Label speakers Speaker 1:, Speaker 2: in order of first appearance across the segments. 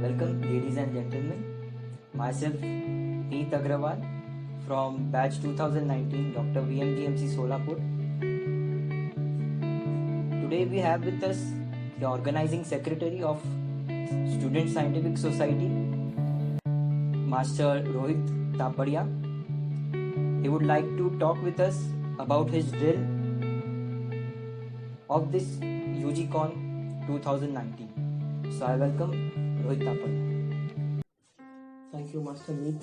Speaker 1: Welcome, ladies and gentlemen. Myself, Preet Agrawal from batch 2019, Dr. V.M.G.M.C. Solapur. Today we have with us the Organizing Secretary of Student Scientific Society, Master Rohit Tapadia. He would like to talk with us about his drill of this UGCON 2019. So I welcome Rohit Tapadia.
Speaker 2: Thank you, Master Meet.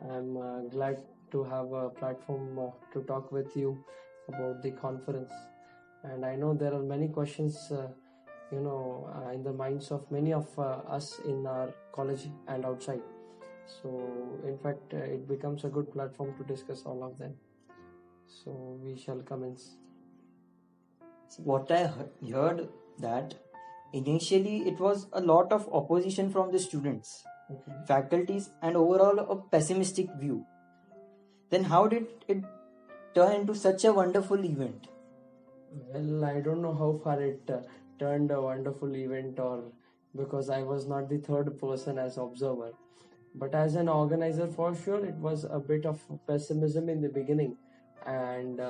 Speaker 2: I'm glad to have a platform to talk with you about the conference. And I know there are many questions, in the minds of many of us in our college and outside. So, in fact, it becomes a good platform to discuss all of them. So, we shall commence.
Speaker 1: What I heard that initially it was a lot of opposition from the students, faculties, and overall a pessimistic view. Then how did it turn into such a wonderful event?
Speaker 2: Well, I don't know how far it turned a wonderful event, or because I was not the third person as observer. But as an organizer, for sure, it was a bit of pessimism in the beginning, and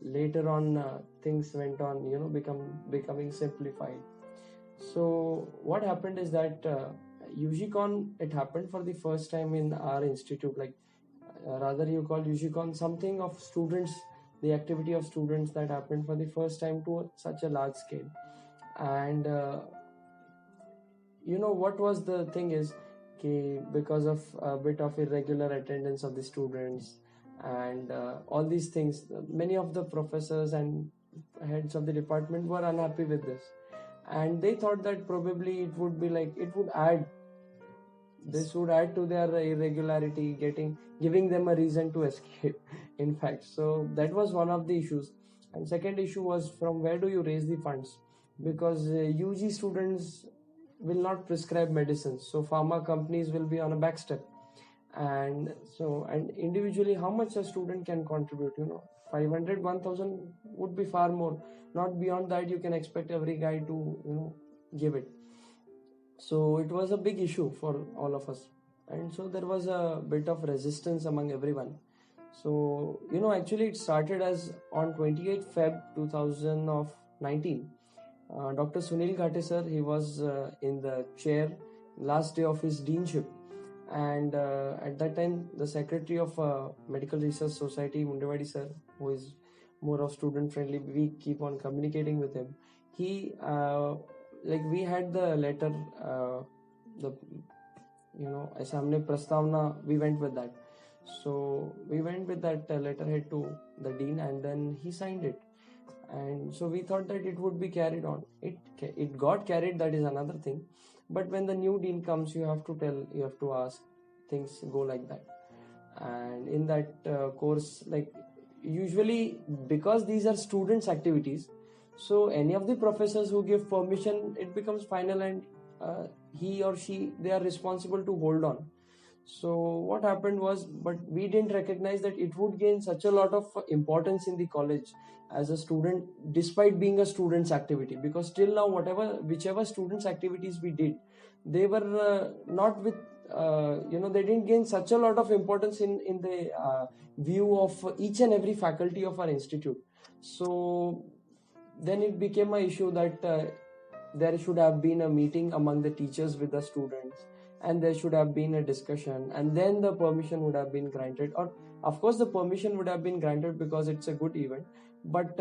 Speaker 2: later on things went on, becoming simplified. So what happened is that UGCON, it happened for the first time in our institute. Rather you call UGCON something of students, the activity of students that happened for the first time to such a large scale. And what was the thing is, because of a bit of irregular attendance of the students and all these things, many of the professors and heads of the department were unhappy with this, and they thought that probably it would add to their irregularity, giving them a reason to escape. In fact, so that was one of the issues. And second issue was, from where do you raise the funds? Because UG students will not prescribe medicines, so pharma companies will be on a back step. And individually, how much a student can contribute, 500, 1000 would be far more. Not beyond that you can expect every guy to give it. So it was a big issue for all of us, and so there was a bit of resistance among everyone. So actually it started as on 28th Feb 2019. Dr. Sunil Ghate sir, he was in the chair, last day of his deanship, and at that time the secretary of Medical Research Society, Mundewadi sir, who is more of student friendly, we keep on communicating with him. He we had the letter, aisa humne prastavna, we went with that. So we went with that letterhead to the dean, and then he signed it. And so we thought that it would be carried on. It got carried, that is another thing. But when the new dean comes, you have to ask, things go like that. And in that course, usually, because these are students' activities, so any of the professors who give permission, it becomes final, and he or she, they are responsible to hold on. So what happened was, but we didn't recognize that it would gain such a lot of importance in the college as a student, despite being a student's activity. Because till now, whichever students' activities we did, they were not with, they didn't gain such a lot of importance in the view of each and every faculty of our institute. So then it became an issue that there should have been a meeting among the teachers with the students, and there should have been a discussion, and then the permission would have been granted. Or of course the permission would have been granted because it's a good event, but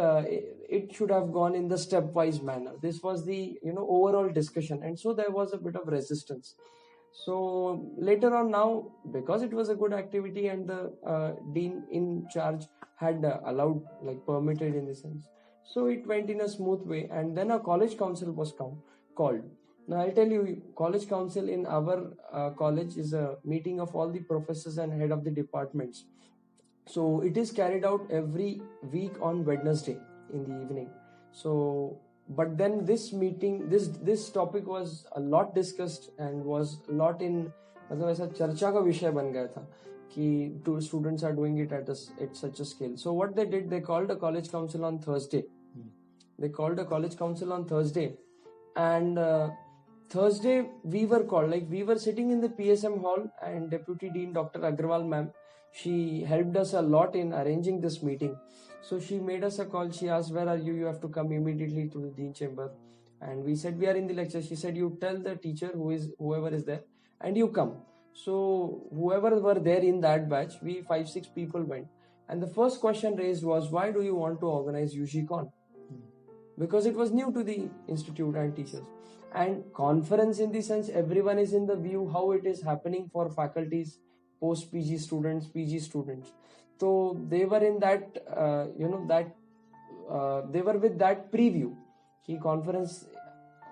Speaker 2: it should have gone in the stepwise manner. This was the overall discussion, and so there was a bit of resistance. So later on, now, because it was a good activity and the dean in charge had allowed, permitted in the sense, so it went in a smooth way. And then a college council was called. Now I'll tell you, college council in our college is a meeting of all the professors and head of the departments. So it is carried out every week on Wednesday in the evening. So, but then this meeting, this topic was a lot discussed and was a lot in, मतलब ऐसा चर्चा का विषय बन गया था कि two students are doing it at such a scale. So what they did, they called a college council on Thursday. They called a college council on Thursday, and Thursday we were called, like we were sitting in the PSM hall, and Deputy Dean Dr. Agrawal ma'am, she helped us a lot in arranging this meeting. So she made us a call. She asked, where are you? You have to come immediately to the Dean chamber. And we said, we are in the lecture. She said, you tell the teacher whoever is there and you come. So whoever were there in that batch, we 5-6 people went. And the first question raised was, why do you want to organize UGCON? Because it was new to the institute and teachers. And conference, in the sense, everyone is in the view how it is happening for faculties, post PG students, PG students. So they were in that, they were with that preview. Key conference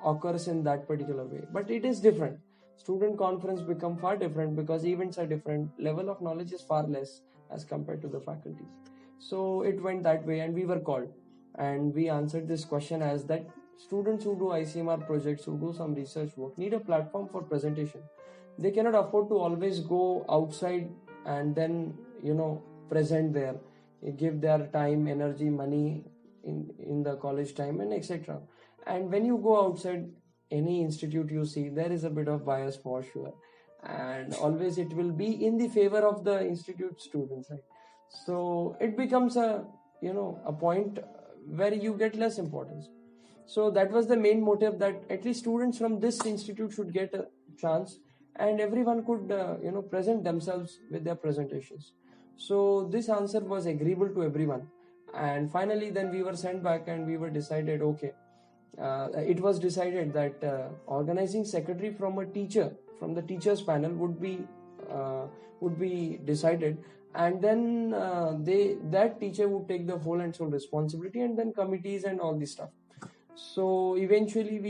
Speaker 2: occurs in that particular way, but it is different. Student conference become far different because events are different. Level of knowledge is far less as compared to the faculties. So it went that way, and we were called, and we answered this question as that students who do ICMR projects, who do some research work, need a platform for presentation. They cannot afford to always go outside and then present there, give their time, energy, money in the college time, and etc. And when you go outside any institute, you see there is a bit of bias for sure, and always it will be in the favor of the institute students, right? So it becomes a point where you get less importance. So that was the main motive, that at least students from this institute should get a chance, and everyone could present themselves with their presentations. So this answer was agreeable to everyone, and finally then we were sent back, and we were decided, okay, it was decided that organizing secretary from the teachers panel would be decided, and then that teacher would take the whole and sole responsibility, and then committees and all this stuff. So eventually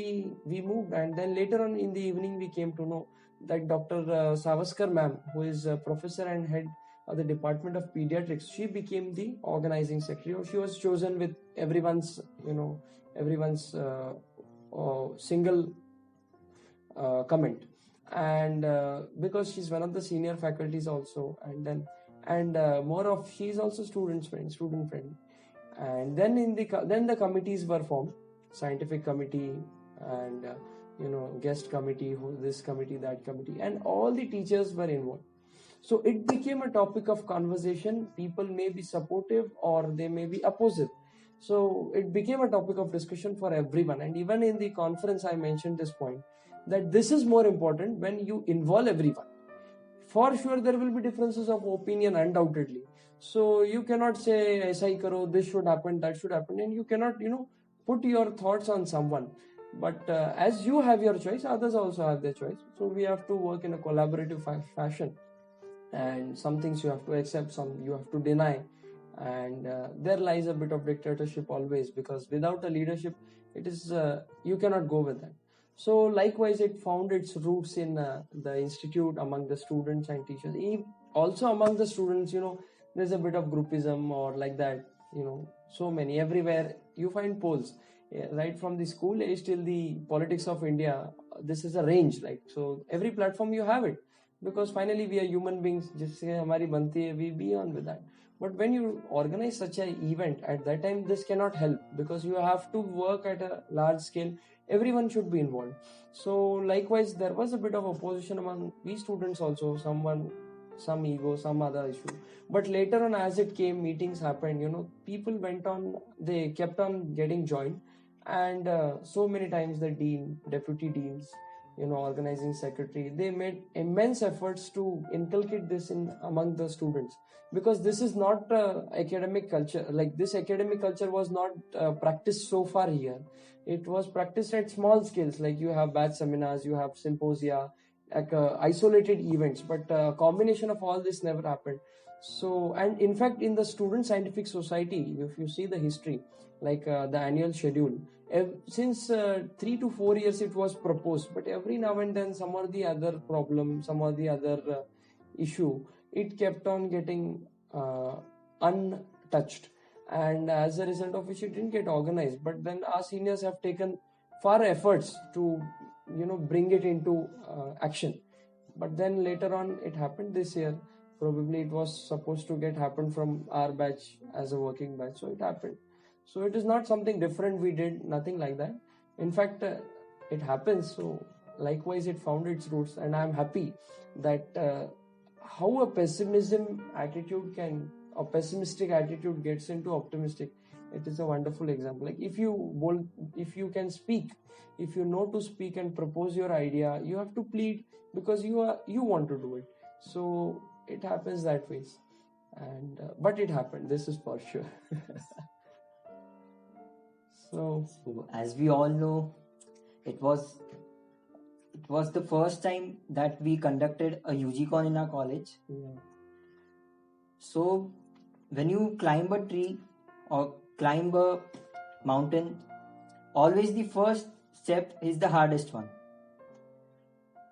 Speaker 2: we moved, and then later on in the evening we came to know that Dr. Savaskar ma'am, who is a professor and head of the Department of Pediatrics, she became the organizing secretary, or she was chosen with everyone's single comment, and because she's one of the senior faculties also, and more of, she's also student friendly. And then then the committees were formed, scientific committee, and guest committee, this committee, that committee, and all the teachers were involved. So it became a topic of conversation. People may be supportive or they may be opposite. So it became a topic of discussion for everyone. And even in the conference, I mentioned this point, that this is more important when you involve everyone. For sure, there will be differences of opinion, undoubtedly. So you cannot say, aisa karo, this should happen, that should happen, and you cannot, put your thoughts on someone. But as you have your choice, others also have their choice. So we have to work in a collaborative fashion. And some things you have to accept, some you have to deny. And there lies a bit of dictatorship always, because without a leadership, it is you cannot go with that. So likewise, it found its roots in the institute, among the students and teachers. Also among the students, there's a bit of groupism or like that, so many. Everywhere you find polls, right from the school age till the politics of India. This is a range, like, so every platform you have it, because finally we are human beings. Just say hamari banti hai, we be on with that. But when you organize such an event at that time, this cannot help, because you have to work at a large scale. Everyone should be involved. So likewise, there was a bit of opposition among we students also, some ego, some other issue. But later on, as it came, meetings happened, people went on, they kept on getting joined. And so many times the dean, deputy deans, organizing secretary, they made immense efforts to inculcate this among the students, because this is not academic culture. Like, this academic culture was not practiced so far here. It was practiced at small scales, like you have batch seminars, you have symposia, like isolated events, but combination of all this never happened. So, and in fact, in the student scientific society, if you see the history, like the annual schedule, since 3 to 4 years it was proposed, but every now and then some or the other problem, some or the other issue, it kept on getting untouched, and as a result of which it didn't get organized. But then our seniors have taken far efforts to bring it into action. But then later on it happened this year. Probably it was supposed to happen from our batch as a working batch, so it happened. So it is not something different we did, nothing like that. In fact, it happens. So likewise it found its roots, and I'm happy that how a pessimistic attitude gets into optimistic. It is a wonderful example. Like if you can speak, if you know to speak and propose your idea, you have to plead because you want to do it. So it happens that way, and but it happened. This is for sure. So
Speaker 1: as we all know, it was the first time that we conducted a UGCON in our college.
Speaker 2: yeah.
Speaker 1: So when you climb a tree or climb a mountain, always the first step is the hardest one.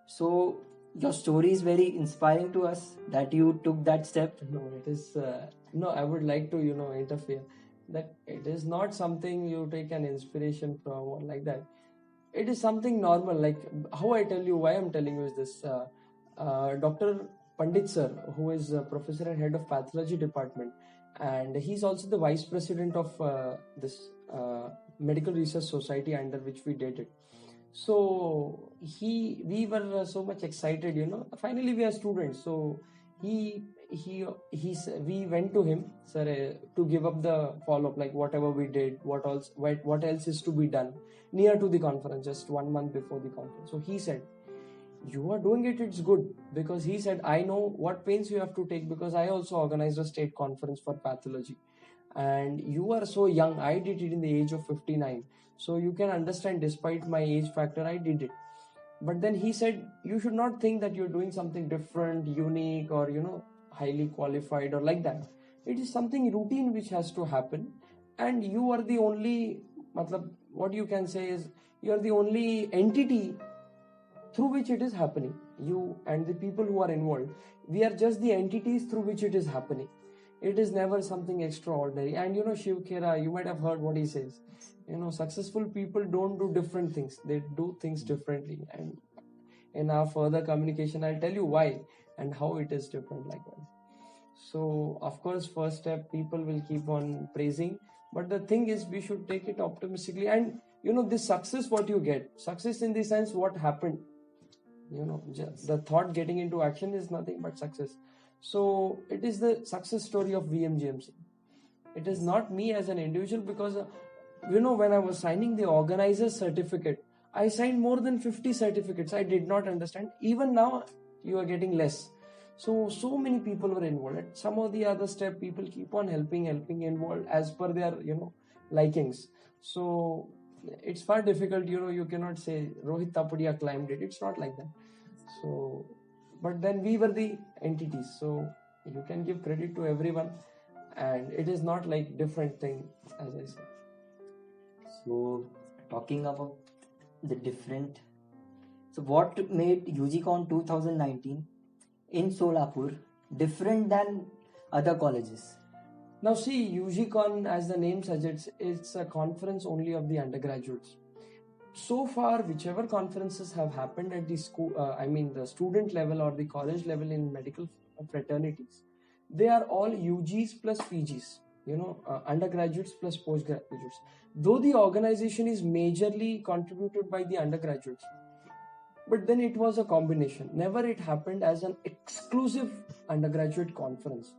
Speaker 1: So your story is very inspiring to us that you took that step.
Speaker 2: No, it is no. I would like to interfere that it is not something you take an inspiration from or like that. It is something normal. Like how I tell you, why I'm telling you is this: Dr. Pandit sir, who is a professor and head of pathology department, and he's also the vice president of this medical research society under which we did it. So we were so much excited, finally we are students. So we went to him, sir, to give up the follow-up, like whatever we did, what else is to be done near to the conference, just 1 month before the conference. So he said, you are doing it, it's good, because he said, I know what pains you have to take, because I also organized a state conference for pathology, and you are so young. I did it in the age of 59, so you can understand, despite my age factor, I did it. But then he said, you should not think that you're doing something different, unique, or highly qualified or like that. It is something routine which has to happen, and you are the only, what you can say is, you are the only entity through which it is happening. You and the people who are involved, we are just the entities through which it is happening. It is never something extraordinary. And Shiv Khera, you might have heard what he says. Successful people don't do different things. They do things differently. And in our further communication, I'll tell you why and how it is different likewise. So, of course, first step, people will keep on praising. But the thing is, we should take it optimistically. And, this success, what you get, success in the sense what happened, the thought getting into action is nothing but success. So it is the success story of VMGMC. It is not me as an individual, because when I was signing the organizer's certificate, I signed more than 50 certificates. I did not understand. Even now, you are getting less. So many people were involved. At some of the other step, people keep on helping involved as per their likings. So it's far difficult. You cannot say Rohit Tapadia climbed it. It's not like that. So, but then we were the entities. So you can give credit to everyone, and it is not like different thing, as I said.
Speaker 1: So talking about the different, so what made UGCON 2019 in Solapur different than other colleges?
Speaker 2: Now see, UGCON, as the name suggests, it's a conference only of the undergraduates. So far, whichever conferences have happened at the school, the student level or the college level in medical fraternities, they are all UGs plus PGs, undergraduates plus postgraduates. Though the organization is majorly contributed by the undergraduates, but then it was a combination. Never it happened as an exclusive undergraduate conference.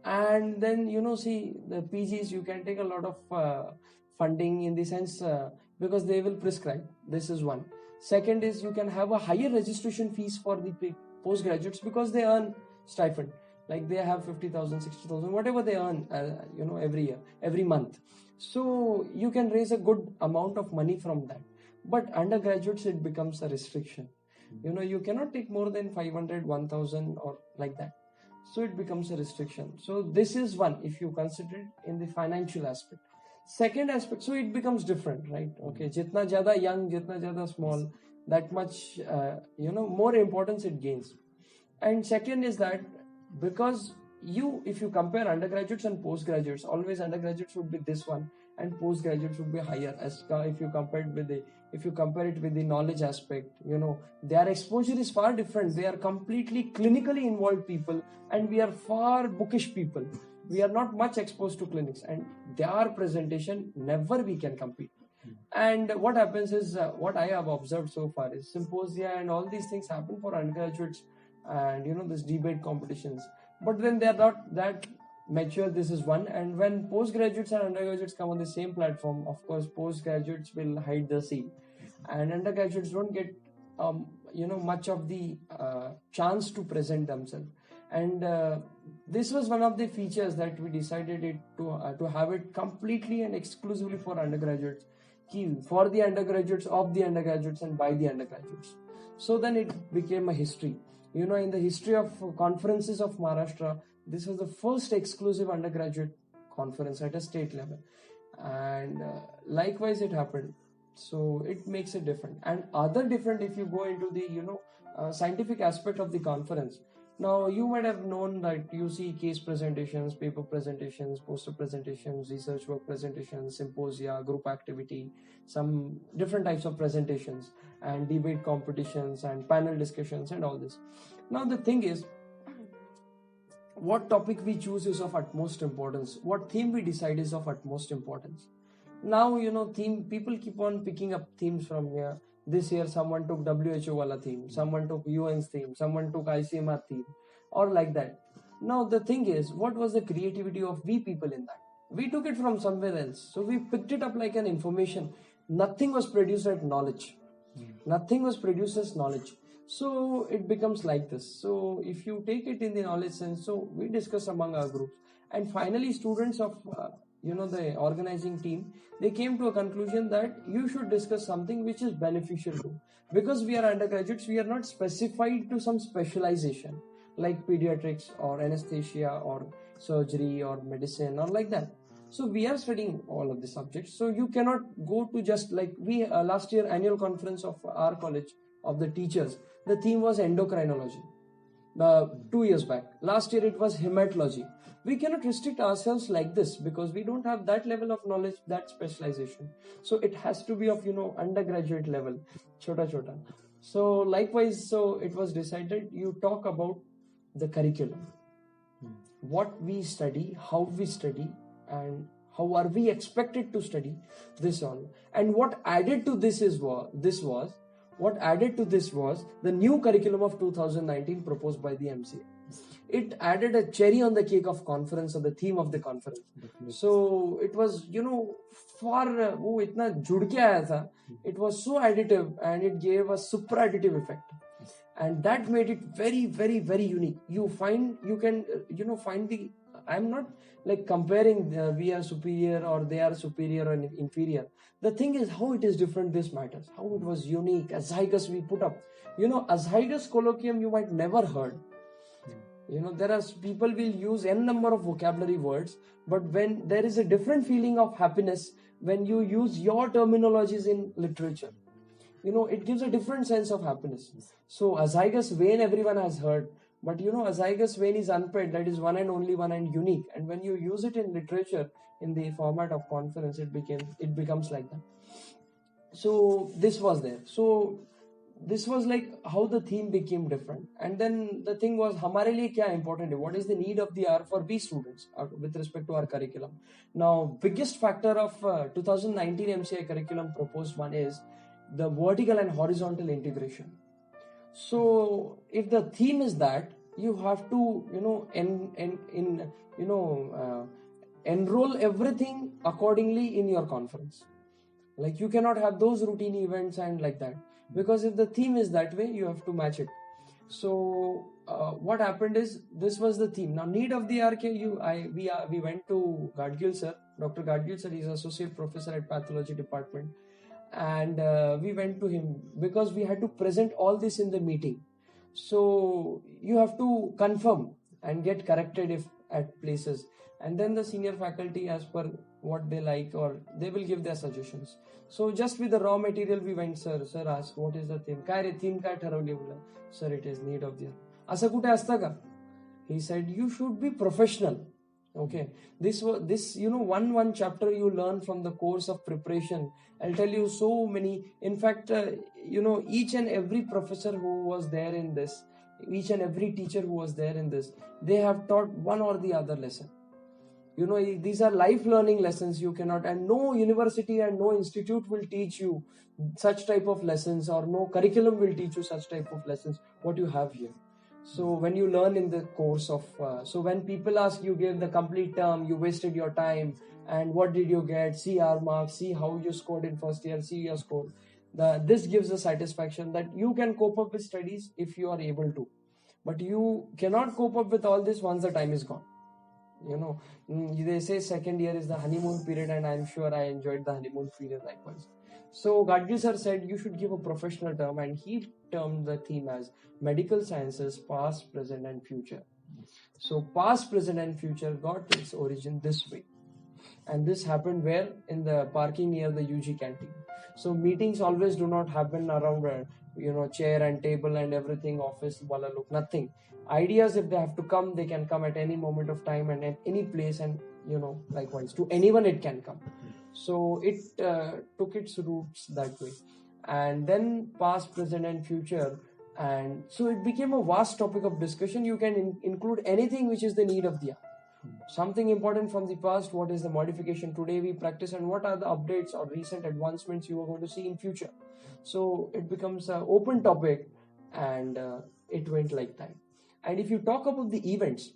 Speaker 2: And then, see, the PGs, you can take a lot of funding in the sense, because they will prescribe. This is one. Second is, you can have a higher registration fees for the postgraduates, because they earn stipend. Like they have 50,000, 60,000, whatever they earn, every year, every month. So you can raise a good amount of money from that. But undergraduates, it becomes a restriction. You cannot take more than 500, 1,000 or like that. So it becomes a restriction. So this is one, if you consider it in the financial aspect. Second aspect, so it becomes different, right? Okay, jitna jada young, jitna jada small, that much, more importance it gains. And second is that, because if you compare undergraduates and postgraduates, always undergraduates would be this one and postgraduates would be higher, as if you compare it with the knowledge aspect. Their exposure is far different. They are completely clinically involved people, and we are far bookish people. We are not much exposed to clinics, and their presentation, never we can compete. And what happens is, what I have observed so far is symposia and all these things happen for undergraduates and this debate competitions, but then they are not that mature. This is one. And when postgraduates and undergraduates come on the same platform, of course postgraduates will hide the seat and undergraduates don't get much of the chance to present themselves. And this was one of the features that we decided it to have it completely and exclusively for undergraduates, for the undergraduates, of the undergraduates, and by the undergraduates. So then it became a history. In the history of conferences of Maharashtra, this was the first exclusive undergraduate conference at a state level. And likewise it happened. So it makes it different. And other different, if you go into the scientific aspect of the conference. Now you might have known that you see case presentations, paper presentations, poster presentations, research work presentations, symposia, group activity, some different types of presentations, and debate competitions and panel discussions and all this. Now the thing is, what topic we choose is of utmost importance. What theme we decide is of utmost importance. Now, theme, people keep on picking up themes from here. This year someone took WHO wala theme, someone took UN's theme, someone took ICMR theme, or like that. Now the thing is, what was the creativity of we people in that? We took it from somewhere else. So we picked it up like an information. Nothing was produced as knowledge. Nothing was produced as knowledge. So it becomes like this. So if you take it in the knowledge sense, so we discuss among our groups. And finally students of the organizing team, they came to a conclusion that you should discuss something which is beneficial to, because we are undergraduates, we are not specified to some specialization like pediatrics or anesthesia or surgery or medicine or like that. So we are studying all of the subjects. So you cannot go to just like we last year annual conference of our college of the teachers, the theme was endocrinology. 2 years back, last year it was hematology. We cannot restrict ourselves like this because we don't have that level of knowledge, that specialization. So it has to be of undergraduate level, chota. So likewise, so it was decided you talk about the curriculum, what we study, how we study, and how are we expected to study this all. And what added to this was the new curriculum of 2019 proposed by the MCA. It added a cherry on the cake of conference, or the theme of the conference. Definitely. So it was, far, itna jud ke aaya tha. It was so additive and it gave a super additive effect. And that made it very, very, very unique. You can, find the, I'm not like comparing we are superior or they are superior or inferior. The thing is how it is different, this matters. How it was unique. Azygous we put up. Azygous colloquium you might never heard. There are people will use n number of vocabulary words, but when there is a different feeling of happiness when you use your terminologies in literature, it gives a different sense of happiness. So azygous vein everyone has heard, but azygous vein is unpaired, that is one and only one and unique. And when you use it in literature in the format of conference, it becomes like that. So this was there. So this was like how the theme became different. And then the thing was, hamare liye kya important hai? What is the need of the hour for B students with respect to our curriculum? Now, biggest factor of 2019 MCI curriculum proposed one is the vertical and horizontal integration. So if the theme is that, you have to, enroll everything accordingly in your conference. Like you cannot have those routine events and like that. Because if the theme is that way, you have to match it. So what happened is, this was the theme. Now, need of the RK, we went to Gadgil sir. Dr. Gadgil sir is associate professor at pathology department. And we went to him because we had to present all this in the meeting. So you have to confirm and get corrected if at places. And then the senior faculty, as per what they like, or they will give their suggestions. So just with the raw material we went, sir asked, what is the theme? Kai re theme kai tharavli bola? Sir, it is need of the hour. Asa kute asta ka? He said, you should be professional. Okay, this one chapter you learn from the course of preparation. I'll tell you so many. In fact, each and every professor who was there in this, each and every teacher who was there in this, they have taught one or the other lesson. These are life learning lessons. You cannot, and no university and no institute will teach you such type of lessons, or no curriculum will teach you such type of lessons what you have here. So when you learn in the course of so when people ask, you gave the complete term, you wasted your time, and what did you get? See our marks, see how you scored in first year, see your score. This gives a satisfaction that you can cope up with studies if you are able to, but you cannot cope up with all this once the time is gone. They say second year is the honeymoon period, and I'm sure I enjoyed the honeymoon period likewise. So Gadgil sir said you should give a professional term, and he termed the theme as medical sciences, past, present, and future. So past, present, and future got its origin this way. And this happened where? In the parking near the UG canteen. So meetings always do not happen around chair and table and everything, office, wala look, nothing. Ideas, if they have to come, they can come at any moment of time and at any place, and likewise to anyone it can come. So it took its roots that way, and then past, present, and future. And so it became a vast topic of discussion. You can include anything which is the need of the hour. Something important from the past, what is the modification today we practice, and what are the updates or recent advancements you are going to see in future. So it becomes an open topic, and it went like that. And if you talk about the events,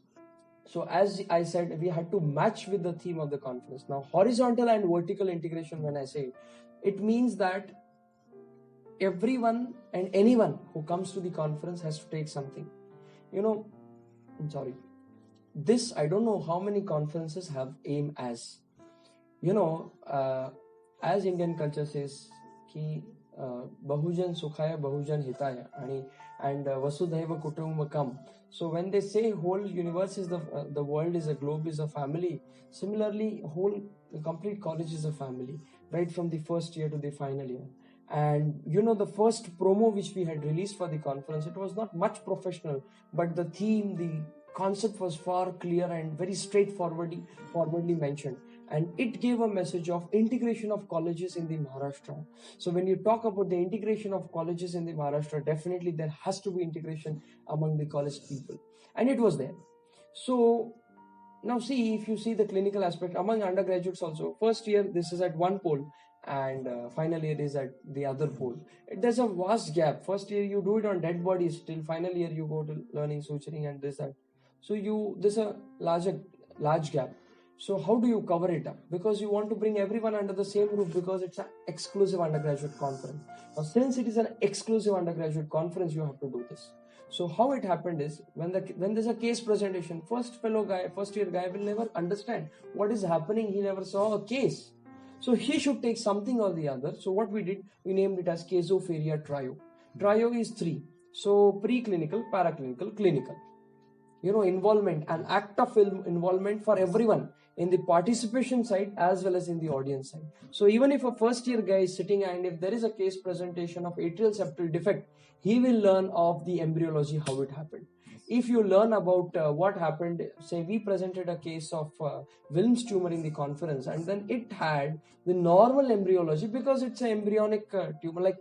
Speaker 2: so as I said, we had to match with the theme of the conference. Now, horizontal and vertical integration, when I say, it means that everyone and anyone who comes to the conference has to take something. I'm sorry. This, I don't know how many conferences have aim as. As Indian culture says, ki Bahujan Sukhaya, Bahujan Hitaya, and Vasudhaiva Kutumbakam. So when they say whole universe is the world is a globe, is a family, similarly, the complete college is a family, right from the first year to the final year. And the first promo which we had released for the conference, it was not much professional, but the theme, the concept was far clear and very straightforwardly mentioned, and it gave a message of integration of colleges in the Maharashtra. So when you talk about the integration of colleges in the Maharashtra, definitely there has to be integration among the college people, and it was there. So now see, if you see the clinical aspect among undergraduates also, first year this is at one pole, and final year is at the other pole. There's a vast gap. First year you do it on dead bodies, till final year you go to learning suturing and this, that. So there's a large gap. So how do you cover it up? Because you want to bring everyone under the same roof, because it's an exclusive undergraduate conference. Now, since it is an exclusive undergraduate conference, you have to do this. So how it happened is, when there's a case presentation, first year guy will never understand what is happening. He never saw a case. So he should take something or the other. So what we did, we named it as Casopharia Trio. Trio is 3. So preclinical, paraclinical, clinical. Involvement, an act of involvement for everyone in the participation side as well as in the audience side. So even if a first year guy is sitting, and if there is a case presentation of atrial septal defect, he will learn of the embryology, how it happened. If you learn about what happened, say we presented a case of Wilms tumor in the conference, and then it had the normal embryology, because it's an embryonic tumor,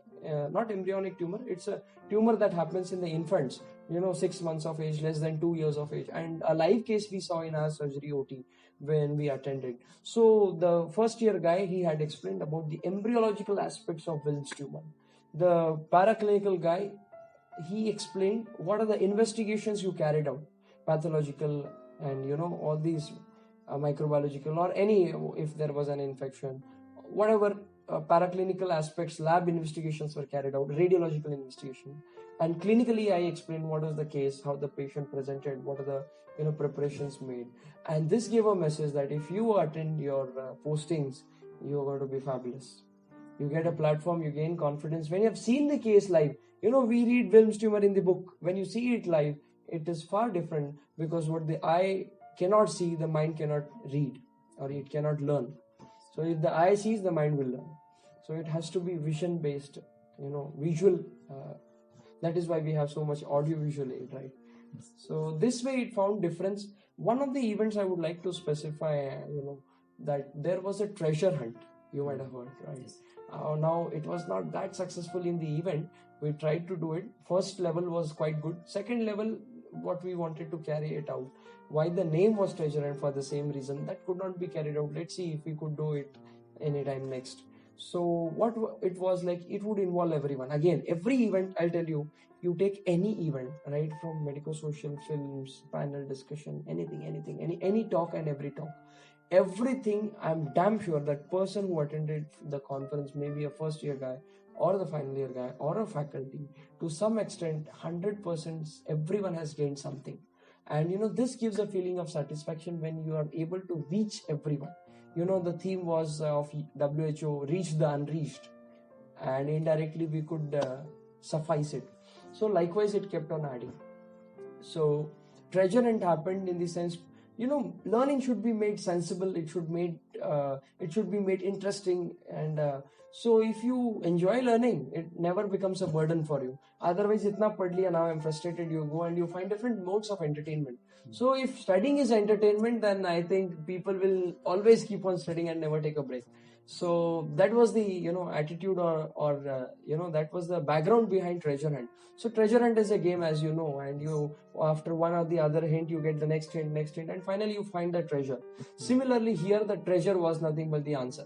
Speaker 2: not embryonic tumor, it's a tumor that happens in the infants, 6 months of age, less than 2 years of age, and a live case we saw in our surgery OT when we attended. So the first year guy, he had explained about the embryological aspects of Wilms tumor. The paraclinical guy, he explained what are the investigations you carried out, pathological and all these microbiological, or any, if there was an infection, whatever paraclinical aspects, lab investigations were carried out, radiological investigation. And clinically, I explained what was the case, how the patient presented, what are the preparations made. And this gave a message that if you attend your postings, you are going to be fabulous. You get a platform, you gain confidence. When you have seen the case live, we read Wilms tumor in the book. When you see it live, it is far different, because what the eye cannot see, the mind cannot read, or it cannot learn. So if the eye sees, the mind will learn. So it has to be vision based, visual. That is why we have so much audio visual aid, right? So this way it found difference. One of the events I would like to specify, that there was a treasure hunt. You might have heard, right? Now it was not that successful in the event. We tried to do it. First level was quite good. Second level, what we wanted to carry it out. Why the name was treasure hunt? For the same reason that could not be carried out. Let's see if we could do it anytime next. So what it was like, it would involve everyone. Again, every event, I'll tell you, you take any event, right, from medico-social, films, panel discussion, anything, any talk and every talk, everything, I'm damn sure that person who attended the conference, maybe a first year guy or the final year guy or a faculty, to some extent 100% everyone has gained something. And this gives a feeling of satisfaction when you are able to reach everyone. The theme was of WHO, reach the unreached, and indirectly we could suffice it. So likewise it kept on adding. So treasure hunt happened in the sense, learning should be made sensible, it should be made interesting, and so if you enjoy learning, it never becomes a burden for you. Otherwise, itna pad liya, now I'm frustrated, you go and you find different modes of entertainment. So if studying is entertainment, then I think people will always keep on studying and never take a break. So that was the attitude, or that was the background behind treasure hunt. So treasure hunt is a game, as you know, and you, after one or the other hint, you get the next hint, and finally you find the treasure. Similarly here, the treasure was nothing but the answer,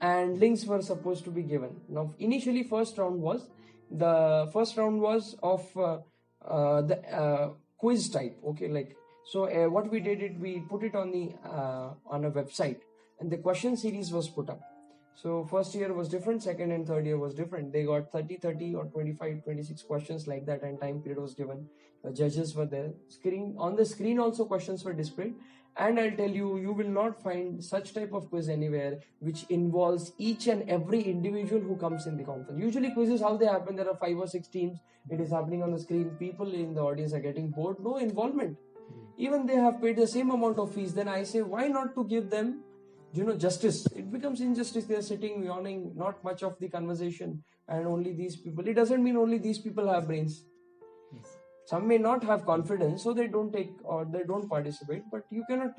Speaker 2: and links were supposed to be given. Now initially first round was of the quiz type. Okay, like, so what we did, we put it on the on a website, and the question series was put up. So first year was different, second and third year was different. They got 30 or 25, 26 questions like that, and time period was given. The judges were there. On the screen also questions were displayed. And I'll tell you, you will not find such type of quiz anywhere which involves each and every individual who comes in the conference. Usually quizzes, how they happen, there are 5 or 6 teams, it is happening on the screen, people in the audience are getting bored, no involvement. Even they have paid the same amount of fees, then I say, why not to give them justice? It becomes injustice. They are sitting yawning, not much of the conversation, and only these people. It doesn't mean only these people have brains. Yes. Some may not have confidence, so they don't take or they don't participate. But you cannot,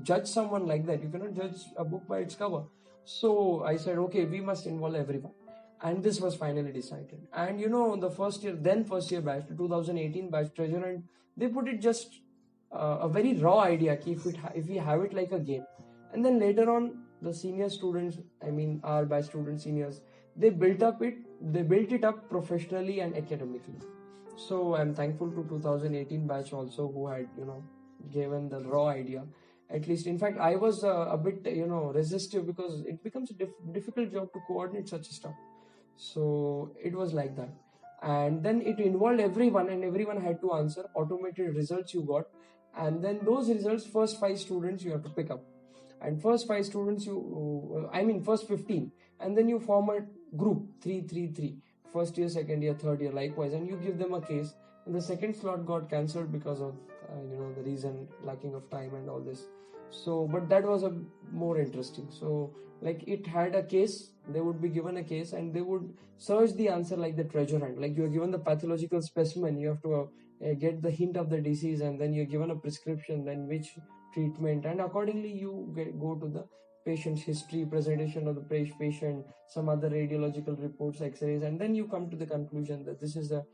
Speaker 2: judge someone like that. You cannot judge a book by its cover. So I said, okay, we must involve everyone, and this was finally decided. And the first year batch, the 2018 batch treasure hunt, they put it just a very raw idea. If we have it like a game. And then later on, the senior students, our batch students, seniors, they built it up professionally and academically. So I'm thankful to 2018 batch also, who had, given the raw idea. At least, in fact, I was a bit, resistive, because it becomes a difficult job to coordinate such stuff. So it was like that. And then it involved everyone, and everyone had to answer. Automated results you got. And then those results, first 5 students you have to pick up. And first 5 students, first 15. And then you form a group, 3-3-3. First year, second year, third year, likewise. And you give them a case. And the second slot got cancelled because of, the reason, lacking of time and all this. So, but that was a more interesting. So, like, it had a case, they would be given a case, and they would search the answer like the treasure hunt. Like, you are given the pathological specimen, you have to get the hint of the disease, and then you're given a prescription, then which treatment, and accordingly you go to the patient's history, presentation of the patient, some other radiological reports, x-rays, and then you come to the conclusion that this is the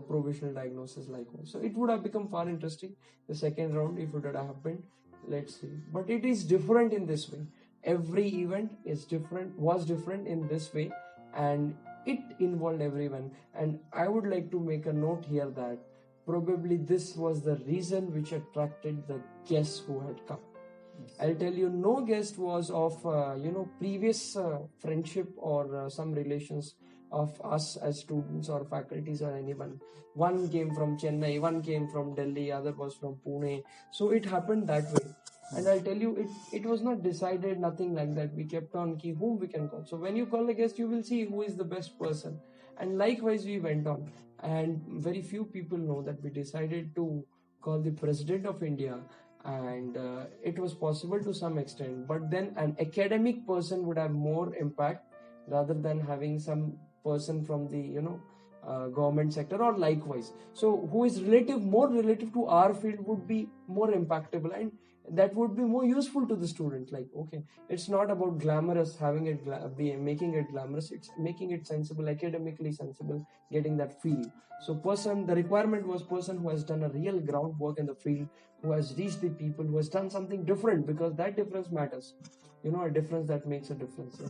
Speaker 2: provisional diagnosis, likewise. So it would have become far interesting, the second round, if it had happened. Let's see. But it is different in this way. Every event was different in this way, and it involved everyone. And I would like to make a note here that probably this was the reason which attracted the guests who had come. Yes. I'll tell you, no guest was of previous friendship or some relations of us as students or faculties or anyone. One came from Chennai, one came from Delhi, other was from Pune. So it happened that way. And I'll tell you, it was not decided, nothing like that. We kept on whom we can call. So when you call a guest, you will see who is the best person. And likewise, we went on. And very few people know that we decided to call the President of India. And it was possible to some extent. But then an academic person would have more impact rather than having some person from the, government sector or likewise. So who is more relative to our field would be more impactable. And that would be more useful to the student. Like, okay, it's not about glamorous, having it making it glamorous, it's making it sensible, academically sensible, getting that feel. So the requirement was person who has done a real groundwork in the field, who has reached the people, who has done something different, because that difference matters. A difference that makes a difference.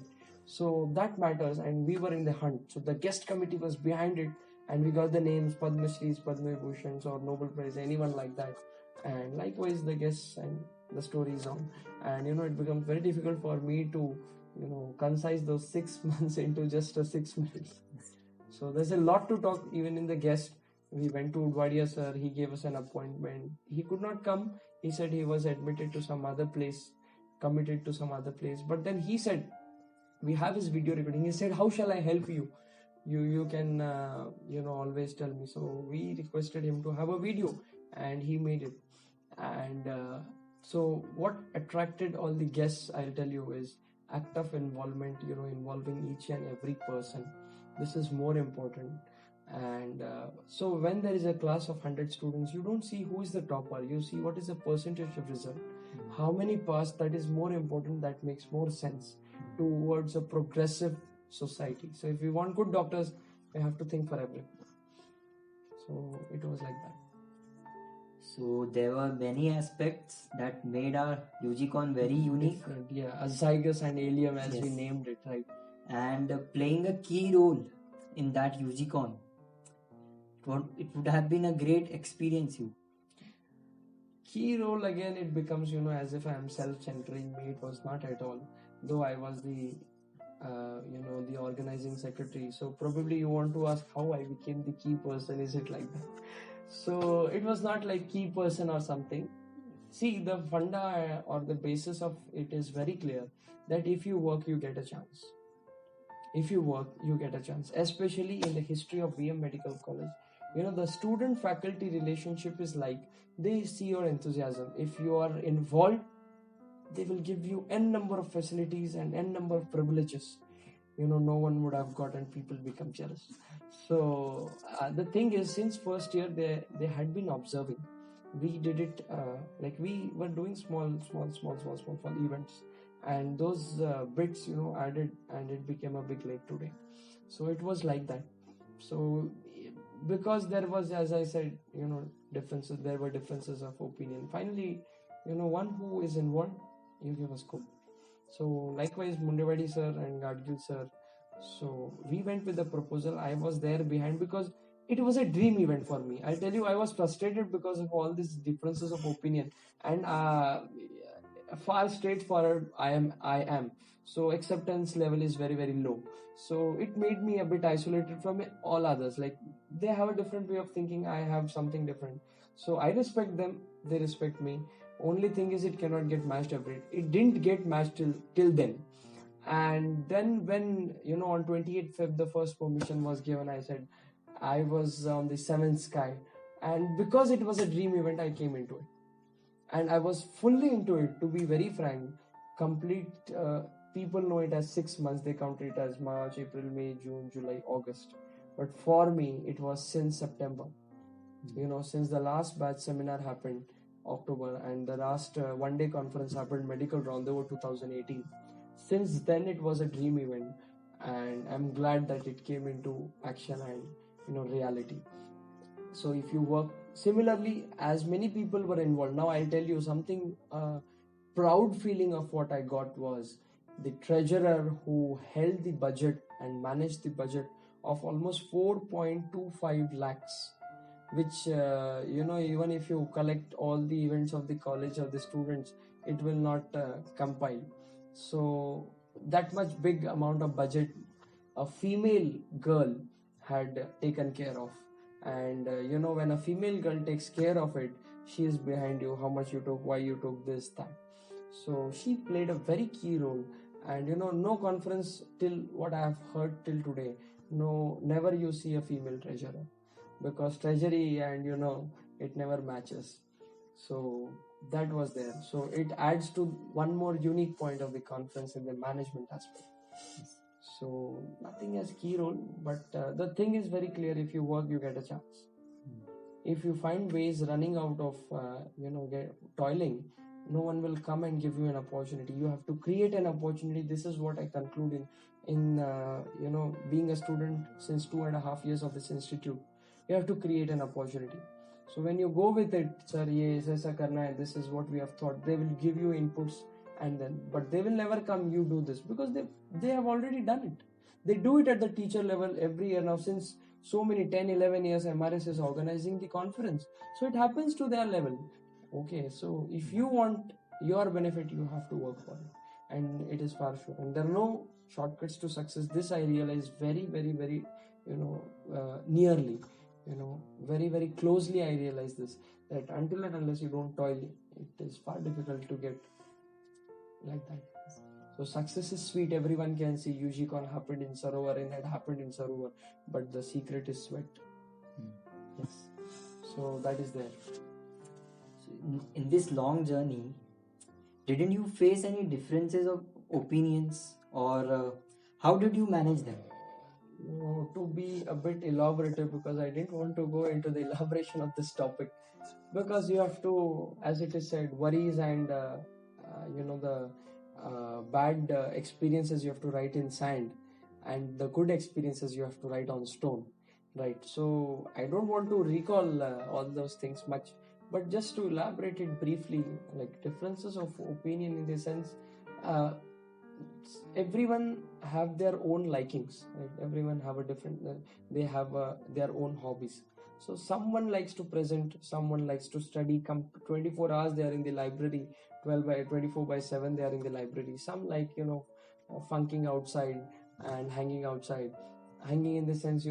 Speaker 2: So that matters, and we were in the hunt. So the guest committee was behind it, and we got the names Padma Shris, Padma Bhushans, or Nobel Prize, anyone like that. And likewise the guests, and the story is on. And it becomes very difficult for me to concise those 6 months into just a 6 minutes. So there's a lot to talk even in the guest. We went to Udvadia sir, he gave us an appointment. He could not come. He said he was admitted to some other place, committed to some other place. But then he said, we have his video recording. He said, how shall I help you? You can always tell me. So we requested him to have a video, and he made it. And so what attracted all the guests, I'll tell you, is act of involvement, involving each and every person. This is more important. And so when there is a class of 100 students, you don't see who is the topper, you see what is the percentage of result, how many pass. That is more important, that makes more sense towards a progressive society. So if we want good doctors, we have to think for everyone. So it was like that.
Speaker 1: So there were many aspects that made our UGCON very unique.
Speaker 2: Different, yeah, azygous and alien, as we named it, right?
Speaker 1: And playing a key role in that UGCON. It would have been a great experience.
Speaker 2: Key role, again, it becomes, as if I am self-centering. Me, it was not at all. Though I was the organizing secretary. So probably you want to ask how I became the key person. Is it like that? So it was not like key person or something. See, the funda or the basis of it is very clear, that if you work, you get a chance. If you work, you get a chance. Especially in the history of VM Medical College. The student-faculty relationship is like, they see your enthusiasm. If you are involved, they will give you n number of facilities and n number of privileges. No one would have gotten, people become jealous. So the thing is, since first year, they had been observing. We did it like we were doing small events, and those bits added, and it became a big lake today. So it was like that. So because there was, as I said, differences, there were differences of opinion. Finally, one who is involved, you give a scope. So likewise, Mundewadi sir and Gadgil sir. So we went with the proposal. I was there behind because it was a dream event for me. I'll tell you, I was frustrated because of all these differences of opinion, and far straightforward I am. So acceptance level is very, very low. So it made me a bit isolated from all others. Like, they have a different way of thinking, I have something different. So I respect them, they respect me. Only thing is, it cannot get matched every. It didn't get matched till then. And then when on 28th Feb the first permission was given, I said I was on the 7th sky, and because it was a dream event, I came into it, and I was fully into it. To be very frank, complete. People know it as 6 months. They count it as March, April, May, June, July, August. But for me, it was since September. Since the last batch seminar happened October, and the last one-day conference happened, medical roundover 2018. Since then, it was a dream event, and I'm glad that it came into action and reality. So if you work similarly, as many people were involved. Now I'll tell you something. Proud feeling of what I got was the treasurer who held the budget and managed the budget of almost 4.25 lakhs, which even if you collect all the events of the college or the students, it will not compile. So that much big amount of budget a female girl had taken care of. And when a female girl takes care of it, she is behind you, how much you took, why you took this, that. So she played a very key role. And no conference, till what I have heard till today, never you see a female treasurer, because treasury and it never matches. So that was there. So it adds to one more unique point of the conference in the management aspect. So nothing as key role, but the thing is very clear: if you work, you get a chance. If you find ways running out of toiling, no one will come and give you an opportunity. You have to create an opportunity. This is what I conclude in being a student since 2.5 years of this institute. You have to create an opportunity. So when you go with it, sir, ye aisa karna hai, this is what we have thought, they will give you inputs, but they will never come, you do this, because they have already done it. They do it at the teacher level every year now. Since so many 10-11 years, MRS is organizing the conference, so it happens to their level. Okay, so if you want your benefit, you have to work for it, and it is far sure, and there are no shortcuts to success. This I realize very, very, very, nearly, very, very closely. I realize this, that until and unless you don't toil, it is far difficult to get like that. So success is sweet, everyone can see. UGCON happened in Sarovar, and it happened in Sarovar, but the secret is sweat. Yes, so that is there.
Speaker 1: So in this long journey, didn't you face any differences of opinions, or how did you manage them?
Speaker 2: To be a bit elaborative, because I didn't want to go into the elaboration of this topic, because you have to, as it is said, worries and the bad experiences you have to write in sand, and the good experiences you have to write on stone, right? So I don't want to recall all those things much, but just to elaborate it briefly, like differences of opinion in the sense, everyone have their own likings, right? Everyone have a different, they have their own hobbies. So someone likes to present, someone likes to study, come 24 hours they are in the library, 24/7 they are in the library. Some like, funking outside and hanging outside, hanging in the sense,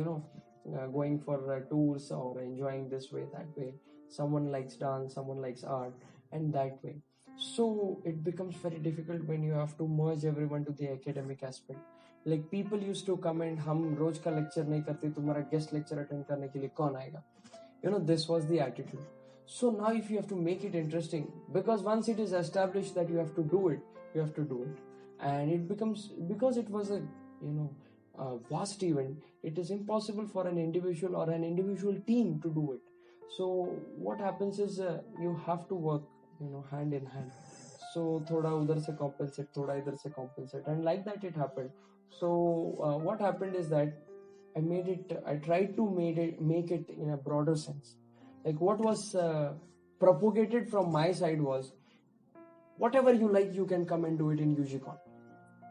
Speaker 2: going for tours or enjoying this way, that way. Someone likes dance, someone likes art, and that way. So it becomes very difficult when you have to merge everyone to the academic aspect. Like people used to come and हम रोज का lecture नहीं करते, तुम्हारा guest lecture attend करने के लिए कौन आएगा? This was the attitude. So now if you have to make it interesting, because once it is established that you have to do it, you have to do it, and it becomes, because it was a vast event, it is impossible for an individual or an individual team to do it. So what happens is you have to work hand in hand. So thoda udhar se compensate, thoda idhar se compensate, and like that it happened. So what happened is that I tried to make it in a broader sense. Like what was propagated from my side was, whatever you like, you can come and do it in UGCON.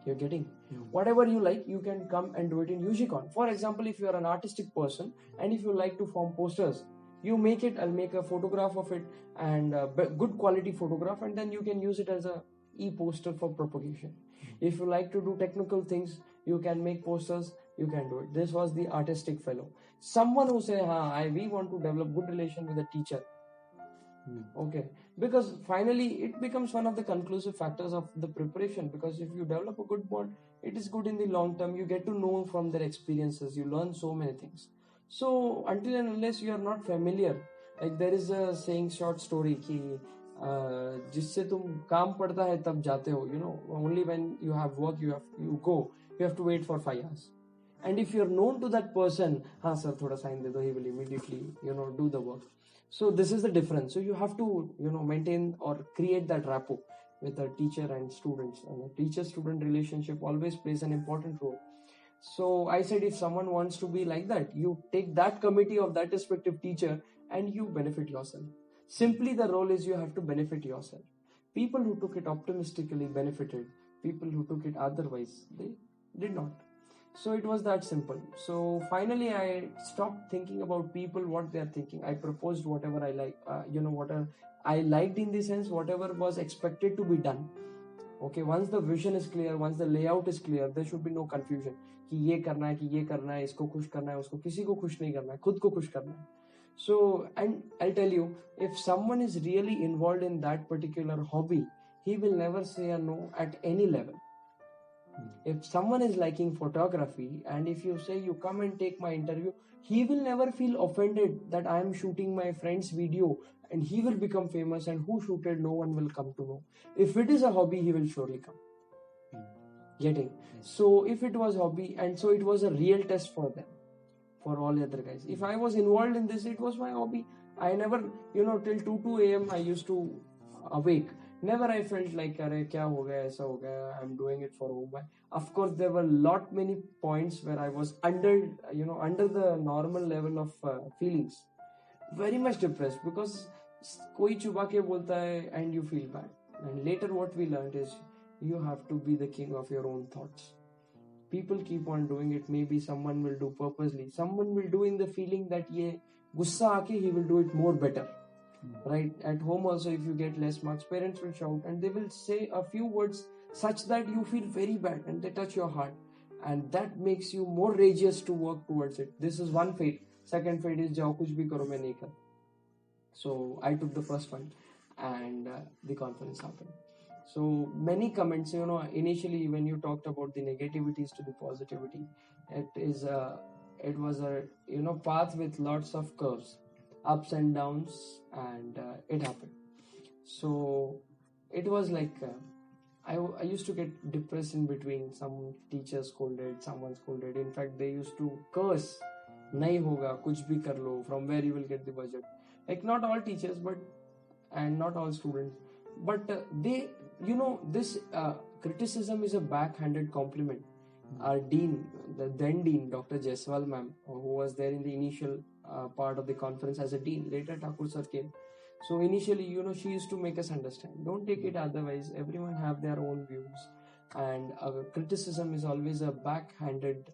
Speaker 2: You're getting? Whatever you like, you can come and do it in UGCON. For example, if you are an artistic person and if you like to form posters, you make it, I'll make a photograph of it, and good quality photograph, and then you can use it as a e-poster for propagation. If you like to do technical things, you can make posters, you can do it. This was the artistic fellow. Someone who say, we want to develop good relation with the teacher. Okay, because finally it becomes one of the conclusive factors of the preparation, because if you develop a good bond, it is good in the long term. You get to know from their experiences, you learn so many things. So until and unless you are not familiar, like there is a saying, short story ki जिससे तुम काम पड़ता है तब जाते हो, only when you have work you have to wait for 5 hours, and if you are known to that person, sir thoda sign de do, he will immediately do the work. So this is the difference. So you have to maintain or create that rapport with the teacher and students, and the teacher student relationship always plays an important role. So I said, if someone wants to be like that, you take that committee of that respective teacher and you benefit yourself. Simply the role is you have to benefit yourself. People who took it optimistically benefited. People who took it otherwise, they did not. So it was that simple. So finally I stopped thinking about people, what they are thinking. I proposed whatever I like, whatever I liked, in the sense whatever was expected to be done. Okay, once the vision is clear, once the layout is clear, there should be no confusion कि ये करना है, इसको खुश करना है, उसको किसी को खुश नहीं करना है, खुद को खुश करना है. So, and I'll tell you, if someone is really involved in that particular hobby, he will never say a no at any level. If someone is liking photography, and if you say you come and take my interview, he will never feel offended that I am shooting my friend's video and he will become famous, and who shooted, no one will come to know. If it is a hobby, he will surely come. Getting? So if it was hobby, and so it was a real test for them, for all the other guys. If I was involved in this, it was my hobby. I never, till 2 a.m. I used to awake never I felt like अरे क्या हो गया ऐसा हो गया, I'm doing it for home. Of course there were lot many points where I was under the normal level of feelings, very much depressed, because कोई चुबा के बोलता है and you feel bad. And later what we learned is you have to be the king of your own thoughts. People keep on doing it. Maybe someone will do purposely, someone will do in the feeling that ये गुस्सा आके he will do it more better. Right? At home also, if you get less marks, parents will shout and they will say a few words such that you feel very bad and they touch your heart, and that makes you more rageous to work towards it. This is one fate. Second fate is जाओ कुछ भी करो मैं नहीं कर. So I took the first one, and the conference happened. So many comments, initially when you talked about the negativities to the positivity, it was a path with lots of curves, ups and downs, and it happened. So it was like I used to get depressed in between. Some teachers scolded, someone scolded. In fact, they used to curse, nahi hoga, kuch bhi kar lo, from where you will get the budget. Like not all teachers, and not all students, but this criticism is a backhanded compliment. Our dean, the then dean, Dr. Jaiswal ma'am, who was there in the initial part of the conference as a dean. Later Thakur sir came. So initially, she used to make us understand, don't take it otherwise, everyone have their own views, and criticism is always a backhanded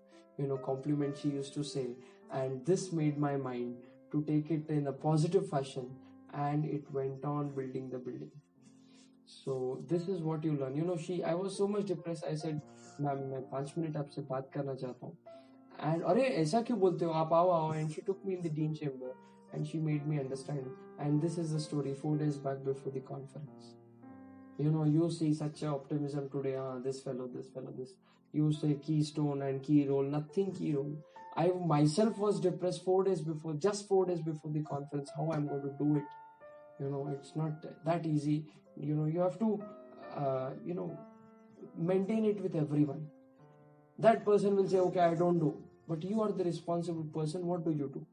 Speaker 2: compliment, she used to say. And this made my mind to take it in a positive fashion, and it went on building the building. So this is what you learn. I was so much depressed. I said, ma'am मैं 5 minute आपसे बात करना चाहता हूँ. And अरे ऐसा क्यों बोलते हो, आप आओ. And she took me in the dean chamber and she made me understand. And this is the story 4 days back before the conference. You see such a optimism today. This fellow. You say keystone and key role. Nothing key role. I myself was depressed 4 days before, just 4 days before the conference. How I'm going to do it? It's not that easy. You have to, maintain it with everyone. That person will say, okay, I don't do. But you are the responsible person. What do you do?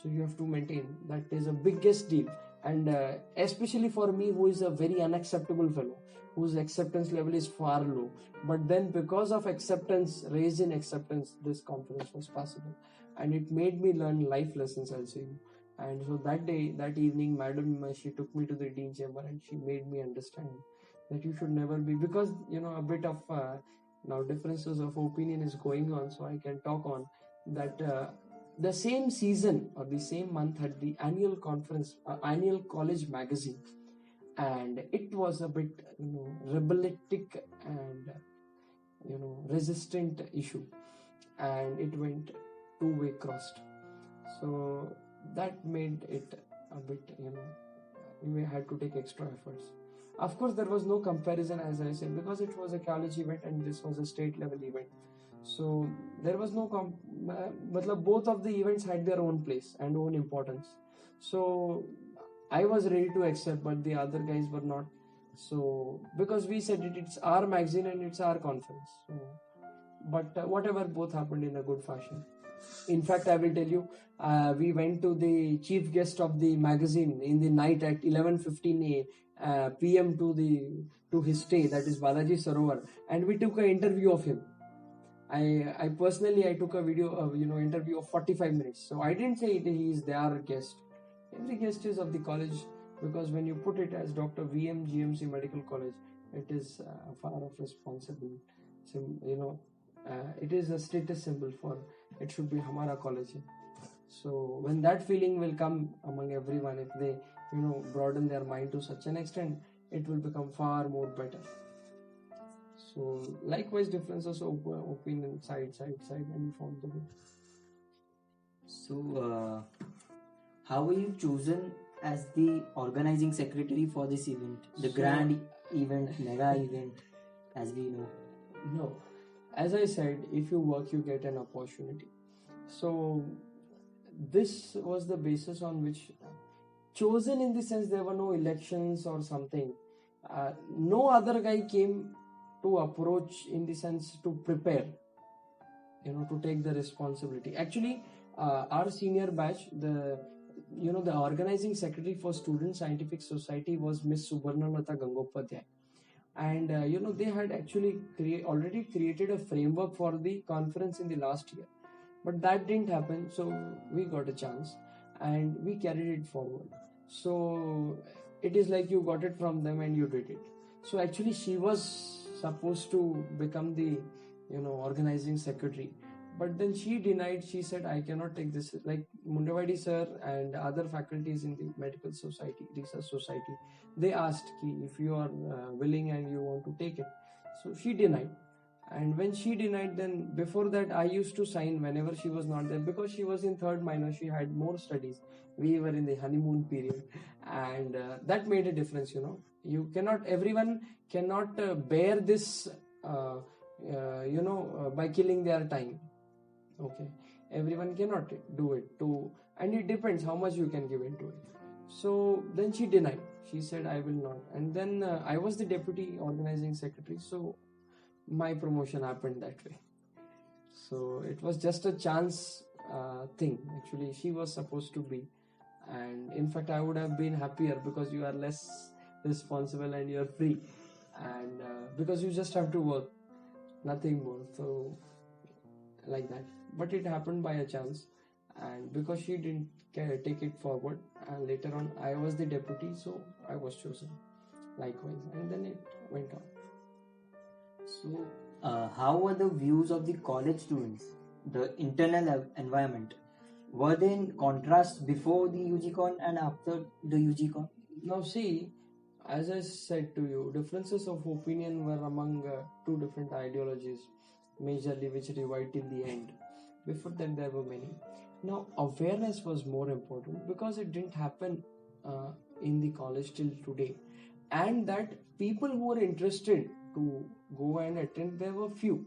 Speaker 2: So you have to maintain. That is a biggest deal. And especially for me, who is a very unacceptable fellow, whose acceptance level is far low. But then because of acceptance, raised in acceptance, this conference was possible. And it made me learn life lessons, I'll say. And so that day, that evening, madam, she took me to the dean chamber and she made me understand that you should never be, because, a bit of now differences of opinion is going on, so I can talk on that. The same season or the same month had the annual conference, annual college magazine, and it was a bit, rebellic and, resistant issue, and it went two-way crossed. So that made it a bit, we had to take extra efforts. Of course, there was no comparison, as I said, because it was a college event and this was a state level event. So there was no both of the events had their own place and own importance. So I was ready to accept, but the other guys were not. So because we said it's our magazine and it's our conference. So, but whatever, both happened in a good fashion. In fact, I will tell you, we went to the chief guest of the magazine in the night at 11:15 p.m. to his stay, that is Balaji Sarovar, and we took an interview of him. I personally took a video of interview of 45 minutes. So I didn't say he is their guest. Every guest is of the college, because when you put it as Dr. V.M.G.M.C. Medical College, it is far of responsible. So, it is a status symbol for it should be Hamara college. So when that feeling will come among everyone, if they broaden their mind to such an extent, it will become far more better. So likewise, differences of opinion side and we found the way.
Speaker 1: So how were you chosen as the organizing secretary for this event, the grand event, mega event, as we know?
Speaker 2: No, as I said, if you work, you get an opportunity. So this was the basis on which, chosen in the sense there were no elections or something. No other guy came to approach in the sense to prepare, to take the responsibility. Actually, our senior batch, the the organizing secretary for Student Scientific Society was Miss Subarnalata Gangopadhyay. And they had actually already created a framework for the conference in the last year, but that didn't happen. So we got a chance and we carried it forward. So it is like you got it from them and you did it. So actually she was supposed to become the organizing secretary, but then she denied. She said, I cannot take this. Like Mundavadi sir and other faculties in the medical society, research society, they asked if you are willing and you want to take it. So she denied. And when she denied, then before that I used to sign whenever she was not there, because she was in third minor, she had more studies, we were in the honeymoon period, and that made a difference. You cannot, everyone cannot bear this by killing their time. Okay, everyone cannot do it too, and it depends how much you can give into it. So then she denied. She said, I will not. And then I was the deputy organizing secretary, so my promotion happened that way. So it was just a chance thing. Actually, she was supposed to be, and in fact I would have been happier, because you are less responsible and you're free, and because you just have to work, nothing more. So like that. But it happened by a chance, and because she didn't take it forward, and later on I was the deputy, so I was chosen likewise, and then it went on.
Speaker 1: So how were the views of the college students, the internal environment? Were they in contrast before the UGCON and after the UGCON?
Speaker 2: Now see, as I said to you, differences of opinion were among two different ideologies, majorly, which revived till the end. Before that there were many. Now awareness was more important, because it didn't happen in the college till today, and that people who were interested to go and attend, there were few,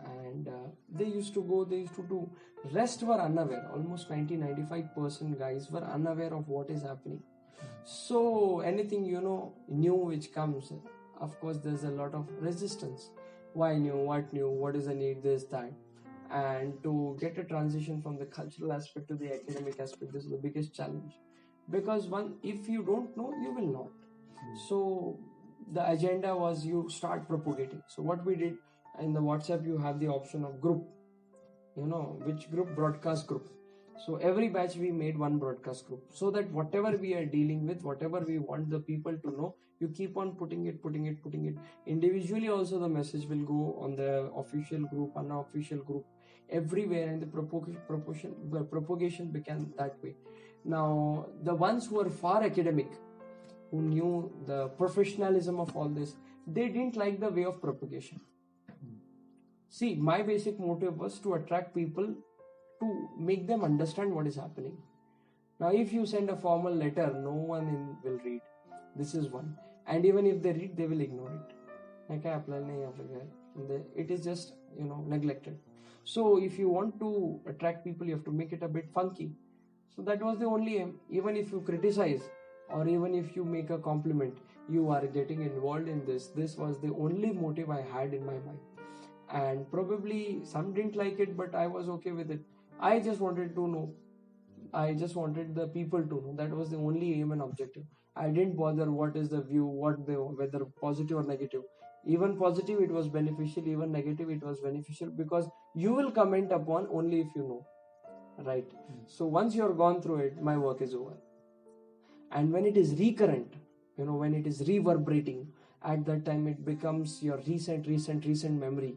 Speaker 2: and they used to go, they used to do. Rest were unaware. Almost 90-95% guys were unaware of what is happening. So anything new which comes, of course there's a lot of resistance. Why new? What new? What is the need? This, that. And to get a transition from the cultural aspect to the academic aspect, this is the biggest challenge, because if you don't know, you will not. So the agenda was, you start propagating. So what we did, in the WhatsApp you have the option of group, which group, broadcast group. So every batch we made one broadcast group, so that whatever we are dealing with, whatever we want the people to know, you keep on putting it. Individually also the message will go on the official group, unofficial group, everywhere, and the propagation began that way. Now the ones who are far academic, who knew the professionalism of all this, they didn't like the way of propagation. See, my basic motive was to attract people, to make them understand what is happening. Now if you send a formal letter, no one will read. This is one. And even if they read, they will ignore it. It is just neglected. So if you want to attract people, you have to make it a bit funky. So that was the only aim. Even if you criticize, or even if you make a compliment, you are getting involved in this. This was the only motive I had in my mind. And probably some didn't like it, but I was okay with it. I just wanted to know. I just wanted the people to know. That was the only aim and objective. I didn't bother what is the view, whether positive or negative. Even positive, it was beneficial. Even negative, it was beneficial, because you will comment upon only if you know. Right? So once you are gone through it, my work is over. And when it is recurrent, when it is reverberating, at that time it becomes your recent memory,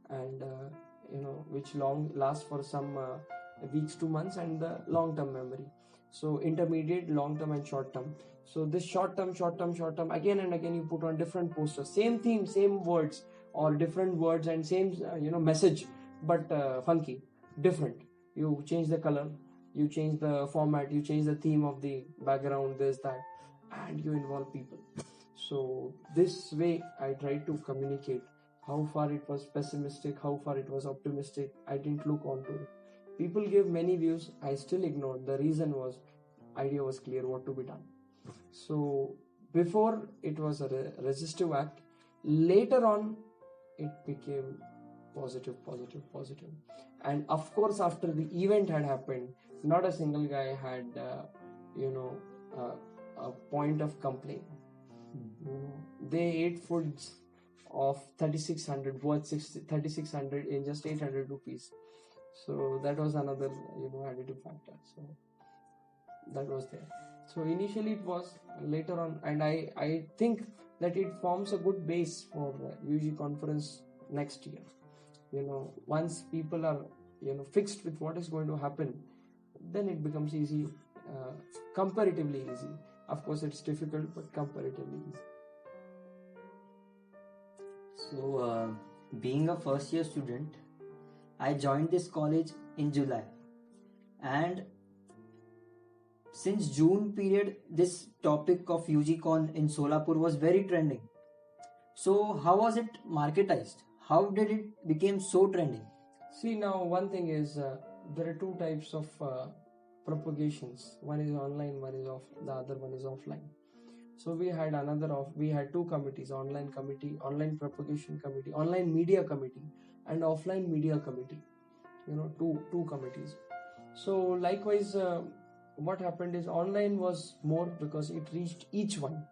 Speaker 2: and which lasts for some weeks to months, and the long-term memory. So intermediate, long-term, and short-term. So this short-term, again and again you put on different posters, same theme, same words, or different words and same message, but funky, different. You change the color, you change the format, you change the theme of the background, this, that, and you involve people. So this way I tried to communicate how far it was pessimistic, how far it was optimistic. I didn't look onto it. People gave many views, I still ignored. The reason was, idea was clear what to be done. So before it was a resistive act, later on it became Positive. And of course, after the event had happened, not a single guy had, a point of complaint. They ate foods of 3600 worth 3600 in just 800 rupees. So that was another additive factor. So that was there. So initially it was, later on, and I think that it forms a good base for UG conference next year. Once people are fixed with what is going to happen, then it becomes easy, comparatively easy. Of course it's difficult, but comparatively easy.
Speaker 1: So being a first year student, I joined this college in July, and since June period this topic of UGCON in Solapur was very trending. So how was it marketized? How did it become so trending?
Speaker 2: See, now one thing is, there are two types of propagations. One is online, the other one is offline. So we had two committees: online committee, online propagation committee, online media committee, and offline media committee. Two committees. So likewise, what happened is online was more because it reached each one.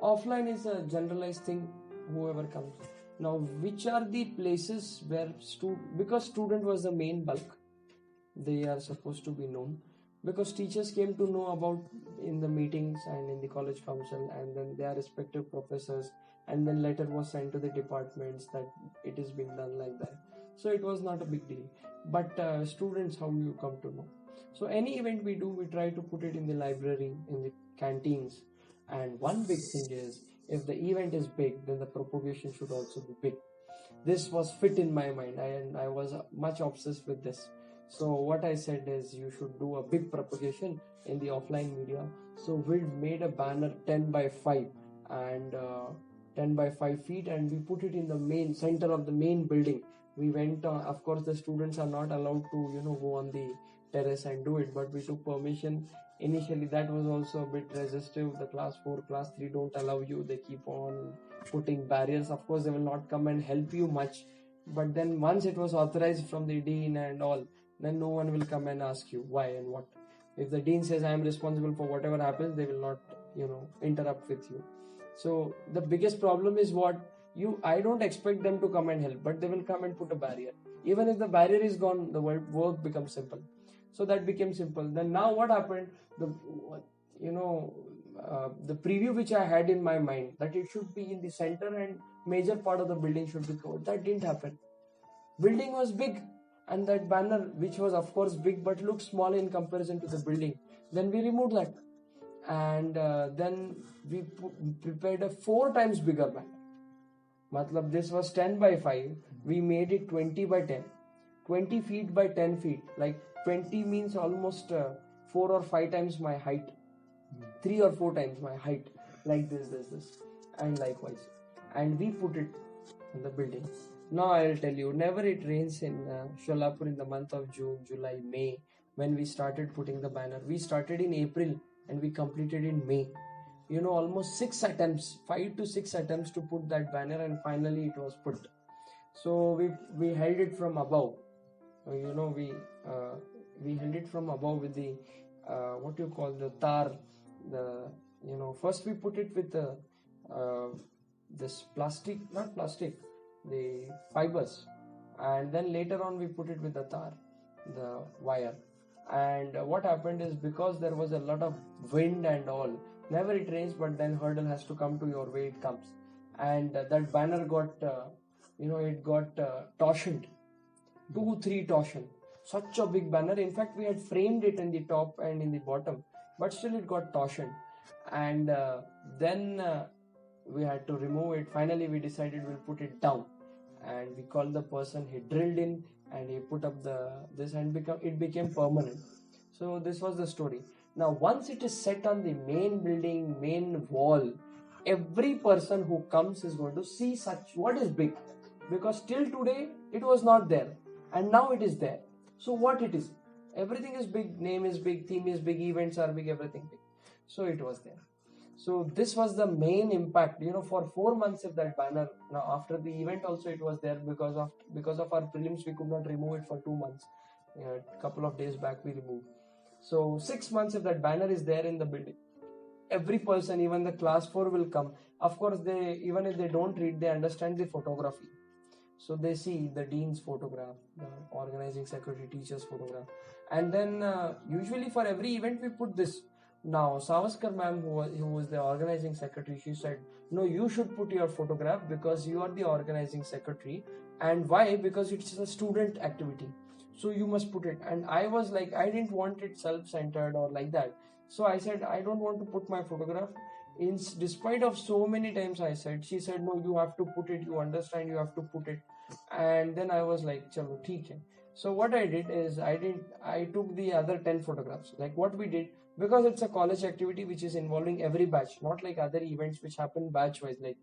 Speaker 2: Offline is a generalized thing, whoever comes. Now, which are the places where because student was the main bulk, they are supposed to be known, because teachers came to know about in the meetings and in the college council, and then their respective professors, and then letter was sent to the departments that it is being done like that. So it was not a big deal. But students, how you come to know? So any event we do, we try to put it in the library, in the canteens. And one big thing is, if the event is big, then the propagation should also be big. This was fit in my mind, and I was much obsessed with this. So what I said is, you should do a big propagation in the offline media. So we made a banner 10 by 5 and 10 by 5 feet, and we put it in the main center of the main building. We went on, of course the students are not allowed to go on the terrace and do it, but we took permission. Initially that was also a bit resistive. The class 4, class 3 don't allow you. They keep on putting barriers. Of course they will not come and help you much, but then once it was authorized from the dean and all, then no one will come and ask you why and what. If the dean says I am responsible for whatever happens, they will not interrupt with you. So the biggest problem is I don't expect them to come and help, but they will come and put a barrier. Even if the barrier is gone, the work becomes simple. So that became simple. Then now what happened? The preview which I had in my mind, that it should be in the center and major part of the building should be covered. That didn't happen. Building was big, and that banner, which was of course big but looked small in comparison to the building, then we removed that, and then we prepared a 4 times bigger banner. Matlab, this was 10 by 5, we made it 20 by 10, 20 feet by 10 feet. Like 20 means almost 4 or 5 times my height, 3 or 4 times my height, like this, and likewise. And we put it in the building. Now I will tell you, never it rains in Solapur in the month of June, July, May, when we started putting the banner. We started in April and we completed in May. Almost 6 attempts, 5 to 6 attempts to put that banner, and finally it was put. So we held it from above. We held it from above with the the tar. First we put it with this the fibers, and then later on we put it with the tar, the wire. And what happened is, because there was a lot of wind and all, never it rains, but then hurdle has to come to your way, it comes, and that banner got torsioned, 2-3 torsion. Such a big banner. In fact, we had framed it in the top and in the bottom, but still it got torsioned. And then we had to remove it. Finally, we decided we'll put it down, and we called the person. He drilled in and he put up this, and it became permanent. So this was the story. Now, once it is set on the main building, main wall, every person who comes is going to see what is big, because till today it was not there, and now it is there. So what it is? Everything is big, name is big, theme is big, events are big, everything big. So it was there. So this was the main impact, for 4 months of that banner. Now after the event also it was there, because of our prelims we could not remove it for 2 months. A couple of days back we removed. So 6 months if that banner is there in the building, every person, even the class 4 will come. Of course, even if they don't read, they understand the photography. So they see the dean's photograph, the organizing secretary, teacher's photograph, and then usually for every event we put this. Now Savaskar ma'am, who was the organizing secretary, she said, "No, you should put your photograph because you are the organizing secretary, and why? Because it's a student activity, so you must put it." And I was like, I didn't want it self-centered or like that, so I said I don't want to put my photograph. Despite of so many times I said, she said, "No, you have to put it. You understand? You have to put it." And then I was like, "Chalo, theek hai." So what I did is I took the other 10 photographs. Like what we did, because it's a college activity which is involving every batch, not like other events which happen batch wise. Like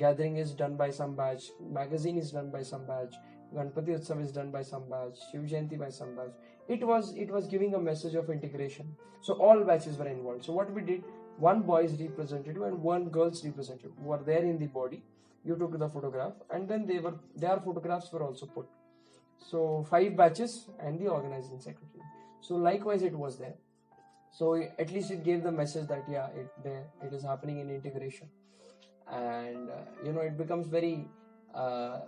Speaker 2: gathering is done by some batch, magazine is done by some batch, Ganpati Utsav is done by some batch, Shiv Jayanti by some batch. It was giving a message of integration. So all batches were involved. So what we did, one boy's representative and one girl's representative who were there in the body. You took the photograph, and then their photographs were also put. So 5 batches and the organizing secretary. So likewise it was there. So at least it gave the message that it is happening in integration, and it becomes uh,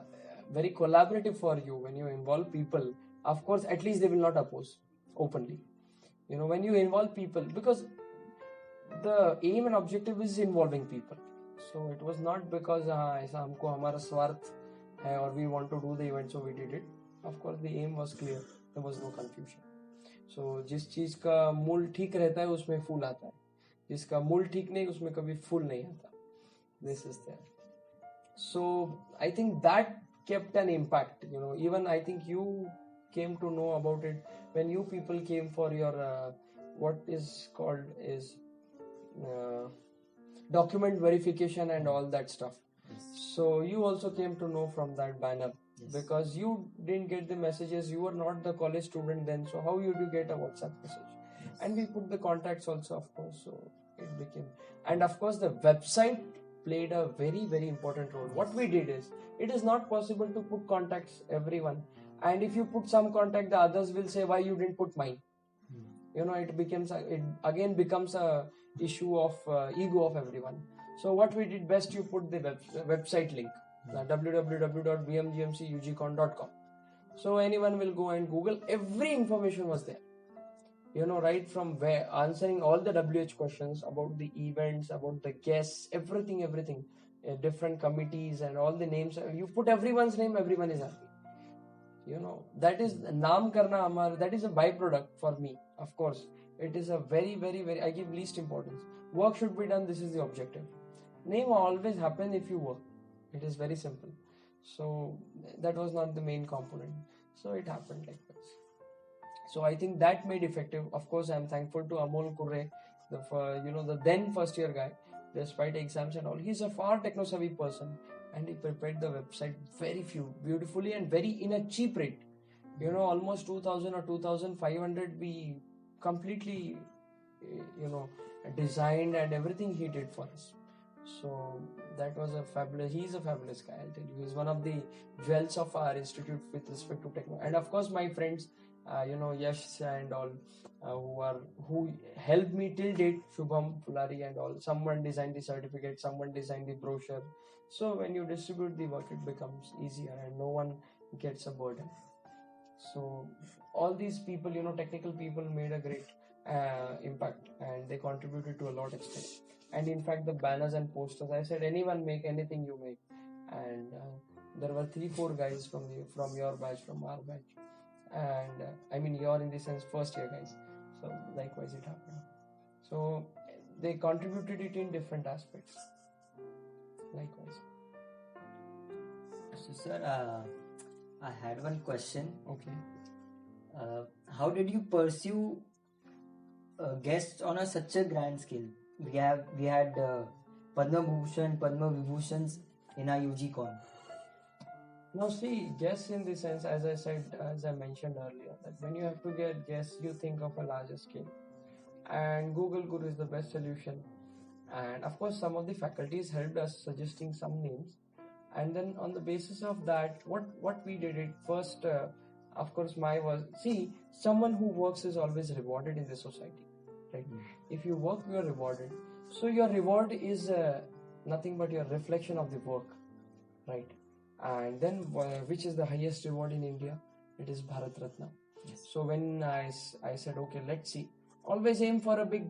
Speaker 2: very collaborative for you when you involve people. Of course, at least they will not oppose openly. When you involve people, because the aim and objective is involving people. So it was not because ऐसा हमको हमारा स्वार्थ है और we want to do the event, so we did it. Of course, the aim was clear. There was no confusion. So जिस चीज का मूल ठीक रहता है उसमें फूल आता है, जिसका मूल ठीक नहीं उसमें कभी फूल नहीं आता. This is there. So I think that kept an impact. Even I think you came to know about it when you people came for your what is called is document verification and all that stuff. So you also came to know from that banner. Yes. Because you didn't get the messages, you were not the college student then, so how you do get a WhatsApp message? Yes. And we put the contacts also, of course, so it became, and of course the website played a very very important role. What we did is, it is not possible to put contacts everyone, and if you put some contact, the others will say why you didn't put mine. It again becomes a issue of ego of everyone. So what we did best, you put the website link, www.vmgmcugcon.com. So anyone will go and Google, every information was there. Right from where answering all the WH questions about the events, about the guests, everything, different committees and all the names. You put everyone's name, everyone is happy. That is naam karna amar. That is a byproduct for me. Of course, it is a very very very. I give least importance. Work should be done. This is the objective. Name always happen if you work. It is very simple. So that was not the main component. So it happened like this. So I think that made effective. Of course, I'm thankful to Amol Kurre, the then first year guy. Despite exams and all, he's a far techno-savvy person, and he prepared the website very beautifully and very in a cheap rate. Almost 2,000 or 2,500 we completely, designed, and everything he did for us. So that was he's a fabulous guy, I'll tell you. He's one of the jewels of our institute with respect to techno. And of course, my friends, Yash and all, who helped me till date, Shubham, Fulari and all. Someone designed the certificate, someone designed the brochure. So when you distribute the work, it becomes easier and no one gets a burden. So all these people, technical people made a great impact, and they contributed to a lot extent. And in fact, the banners and posters, I said, anyone make anything you make. And there were 3-4 guys from your batch, from our batch. And I mean, you're in the sense first year guys. So likewise it happened. So they contributed it in different aspects. Likewise.
Speaker 1: So sir, I had one question.
Speaker 2: Okay.
Speaker 1: How did you pursue guests on such a grand scale? We had Padma Bhushan, Padma Vibhushans in our UGCON.
Speaker 2: Now see, guests in the sense, as I mentioned earlier, that when you have to get guests, you think of a larger scale. And Google Guru is the best solution. And of course, some of the faculties helped us suggesting some names. And then on the basis of that, what we did it first, of course, my was, see, someone who works is always rewarded in the society, right? If you work, you are rewarded. So your reward is nothing but your reflection of the work, right? And then which is the highest reward in India? It is Bharat Ratna.
Speaker 1: Yes.
Speaker 2: So when I said, okay, let's see, always aim for a big,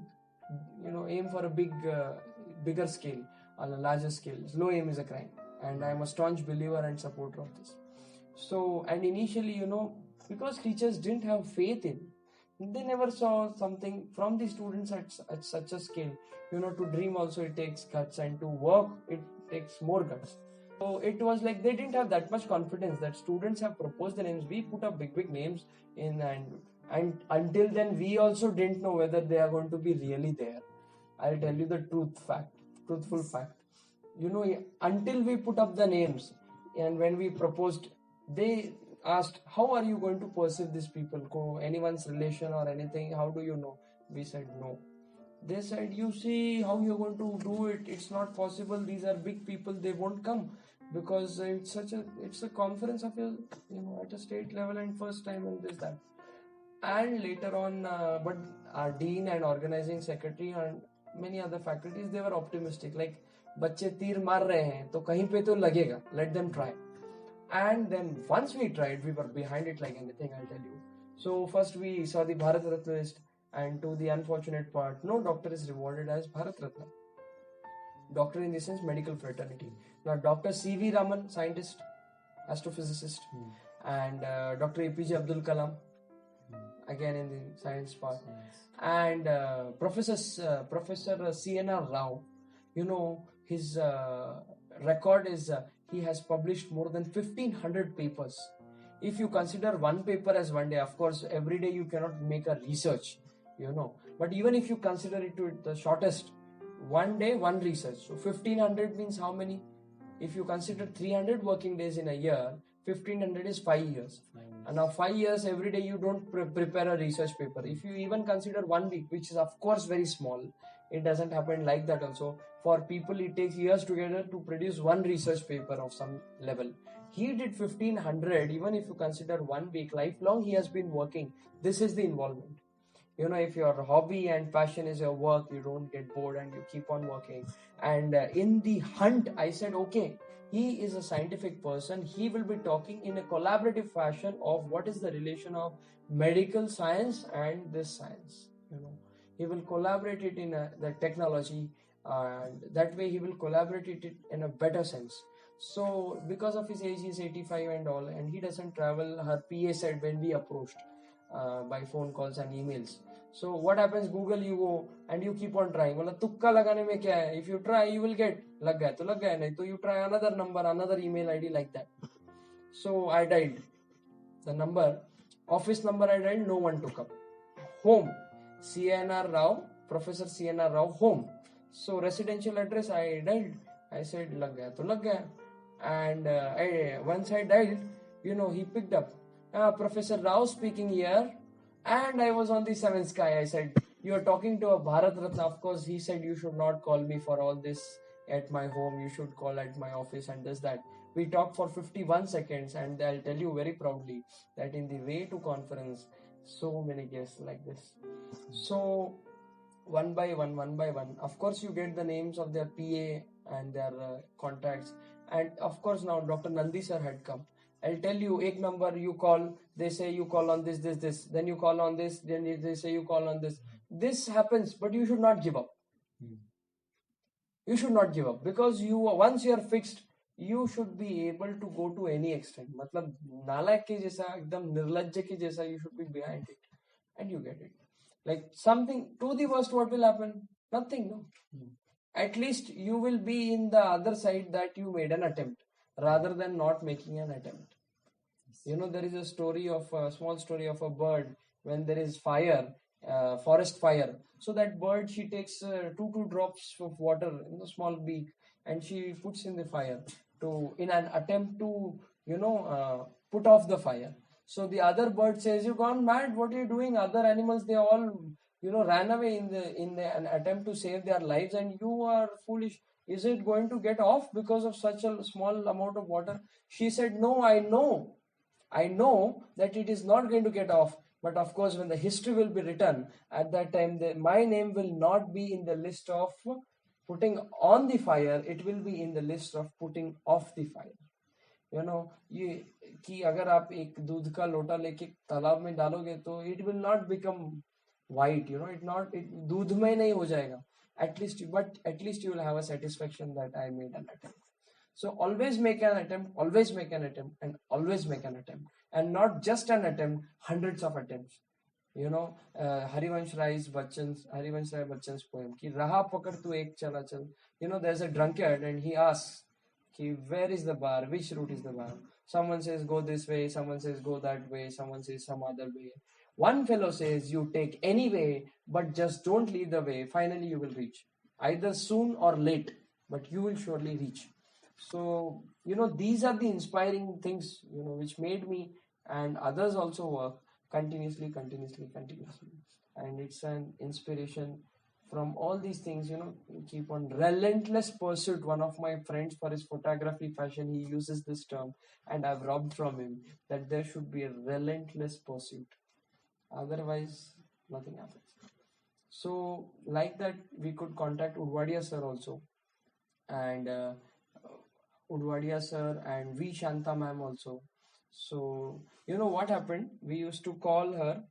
Speaker 2: bigger scale, on a larger scale. Low aim is a crime, and I am a staunch believer and supporter of this. So, and initially, because teachers didn't have faith in, they never saw something from the students at such a scale. To dream also it takes guts, and to work it takes more guts. So it was like they didn't have that much confidence that students have proposed the names. We put up big names in, and until then we also didn't know whether they are going to be really there. I'll tell you the truthful fact. Until we put up the names, and when we proposed, they asked, how are you going to perceive these people? Anyone's relation or anything? How do you know? We said no. They said, you see how you're going to do it. It's not possible. These are big people. They won't come because it's a conference of at a state level, and first time and this that. And later on, but our dean and organizing secretary and many other faculties, they were optimistic. Like, बच्चे तीर मार रहे हैं तो कहीं पे तो लगेगा. Let them try. And then once we tried, we were behind it like anything, I'll tell you. So first we saw the Bharat Ratna list, and to the unfortunate part, no doctor is rewarded as Bharat Ratna. Doctor in the sense medical fraternity. Now Dr. C.V. Raman, scientist, astrophysicist, and Dr. A.P.J. Abdul Kalam, again in the science part, and Professor C.N.R. Rao. His record is he has published more than 1500 papers. If you consider one paper as one day, of course, every day you cannot make a research, But even if you consider it to the shortest, one day, one research. So 1500 means how many? If you consider 300 working days in a year, 1500 is 5 years. And now 5 years, every day you don't prepare a research paper. If you even consider 1 week, which is of course very small, it doesn't happen like that also. For people, it takes years together to produce one research paper of some level. He did 1500, even if you consider 1 week, lifelong he has been working. This is the involvement. If your hobby and passion is your work, you don't get bored and you keep on working. And in the hunt, I said, okay, he is a scientific person. He will be talking in a collaborative fashion of what is the relation of medical science and this science. He will collaborate it in the technology, and that way he will collaborate it in a better sense. So because of his age, he's 85 and all, and he doesn't travel. Her PA said when we approached by phone calls and emails. So what happens? Google, you go and you keep on trying. मतलब तुक्का लगाने में क्या है? If you try, you will get. लग गया तो लग गया, नहीं तो you try another number, another email ID like that. So I dialed the number, office number I dialed, no one took up. Home, CNR Rao, Professor CNR Rao, home. So residential address I dialed. I said लग गया तो लग गया. And once I dialed, he picked up. Professor Rao speaking here. And I was on the seventh sky. I said, you are talking to a Bharat Ratna. Of course, he said, you should not call me for all this at my home. You should call at my office and this, that. We talked for 51 seconds, and I'll tell you very proudly that in the way to conference, so many guests like this. So, one by one, of course, you get the names of their PA and their contacts. And of course, now Dr. Nandi sir had come. I'll tell you, एक number you call, they say you call on this, then you call on this, then they say you call on this. This happens, but you should not give up. You should not give up, because once you are fixed, you should be able to go to any extent. मतलब नालायक के जैसा, एकदम निर्लज्ज के जैसा, you should be behind it, and you get it. Like something to the worst, what will happen? Nothing, no. At least you will be in the other side that you made an attempt, rather than not making an attempt. There is a small story of a bird when there is fire, forest fire. So that bird, she takes two drops of water in a small beak, and she puts in the fire in an attempt to, put off the fire. So the other bird says, "You gone mad? What are you doing? Other animals, they all ran away in an attempt to save their lives, and you are foolish. Is it going to get off because of such a small amount of water? She said, no, I know that it is not going to get off, but of course, when the history will be written at that time, my name will not be in the list of putting on the fire, it will be in the list of putting off the fire. ये कि अगर आप एक दूध का लोटा लेके तालाब में डालोगे तो it will not become white, it दूध में नहीं हो जाएगा, at least you will have a satisfaction that I made an attempt. So always make an attempt, always make an attempt, and always make an attempt, and not just an attempt, hundreds of attempts. Harivansh Rai Bachchan's poem कि रहा पकड़ तू एक चला चल. There's a drunkard and he asks where is the bar, which route is the bar. Someone says go this way, someone says go that way, someone says some other way. One fellow says you take any way, but just don't lead the way. Finally you will reach, either soon or late, but you will surely reach. So these are the inspiring things which made me and others also work continuously, and it's an inspiration from all these things. Keep on relentless pursuit. One of my friends, for his photography fashion, he uses this term, and I've robbed from him, that there should be a relentless pursuit, otherwise nothing happens. So like that, we could contact Udwadia sir also, and Udwadia sir and V. Shanta ma'am also. So what happened, we used to call her.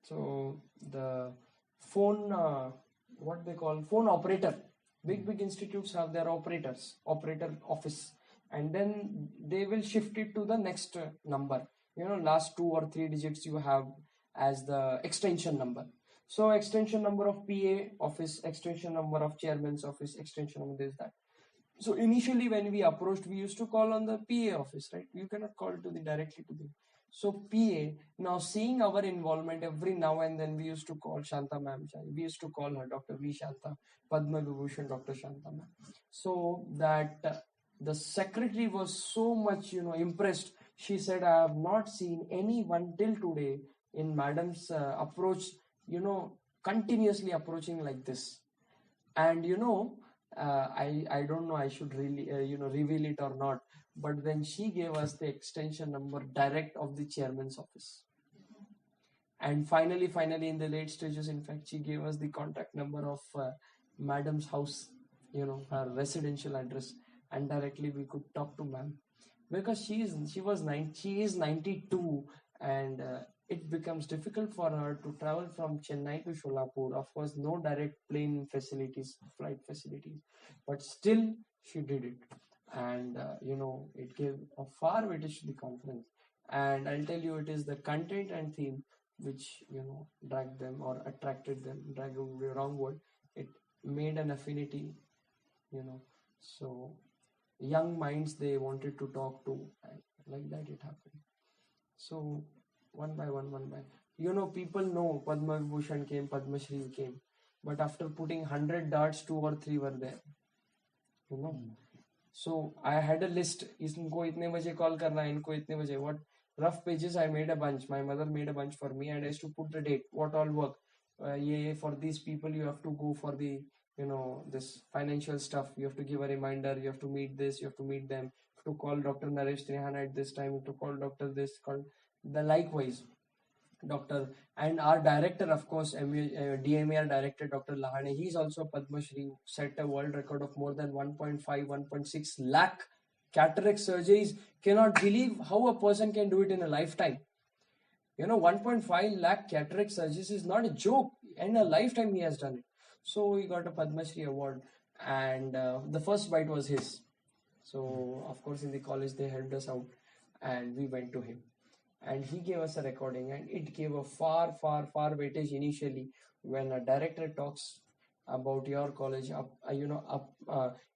Speaker 2: So the phone, what they call phone operator, big institutes have their operator office, and then they will shift it to the next number. Last 2 or 3 digits you have as the extension number. So extension number of PA office, extension number of chairman's office, extension number this, that. So initially when we approached, we used to call on the PA office, right? You cannot call directly to the. So PA, now seeing our involvement, every now and then we used to call Shanta ma'am. We used to call her Dr. V. Shanta, Padma Vibhushan Dr. Shanta ma'am. So that the secretary was so much, impressed. She said, I have not seen anyone till today in madam's approach, continuously approaching like this. And I don't know I should really reveal it or not, but then she gave us the extension number direct of the chairman's office, and finally in the late stages, in fact, she gave us the contact number of madam's house, her residential address, and directly we could talk to ma'am, because she is 92, and it becomes difficult for her to travel from Chennai to Solapur. Of course, no direct plane facilities, flight facilities, but still she did it. And, it gave a far weightage to the conference. And I'll tell you, it is the content and theme which, dragged them or attracted them, drag would be a wrong word. It made an affinity, so young minds they wanted to talk to, and like that it happened. So one by one, people know Padma Vibhushan came, Padma Shri came, but after putting 100 darts, 2 or 3 were there. So I had a list. Isko itne baje call karna, inko itne baje. What rough pages I made a bunch. My mother made a bunch for me, and I used to put the date. What all work? For these people you have to go for the this financial stuff. You have to give a reminder. You have to meet this. You have to meet them. You have to call Dr. Naresh Trihana at this time. You have to call Dr. this. Call the likewise. Doctor and our director, of course, DMAR director Dr. Lahane, he's also Padma Shri, set a world record of more than 1.5, 1.6 lakh cataract surgeries. Cannot believe how a person can do it in a lifetime. 1.5 lakh cataract surgeries is not a joke. In a lifetime he has done it. So he got a Padma Shri award, and the first bite was his. So of course in the college they helped us out, and we went to him. And he gave us a recording, and it gave a far weightage initially when a director talks about your college.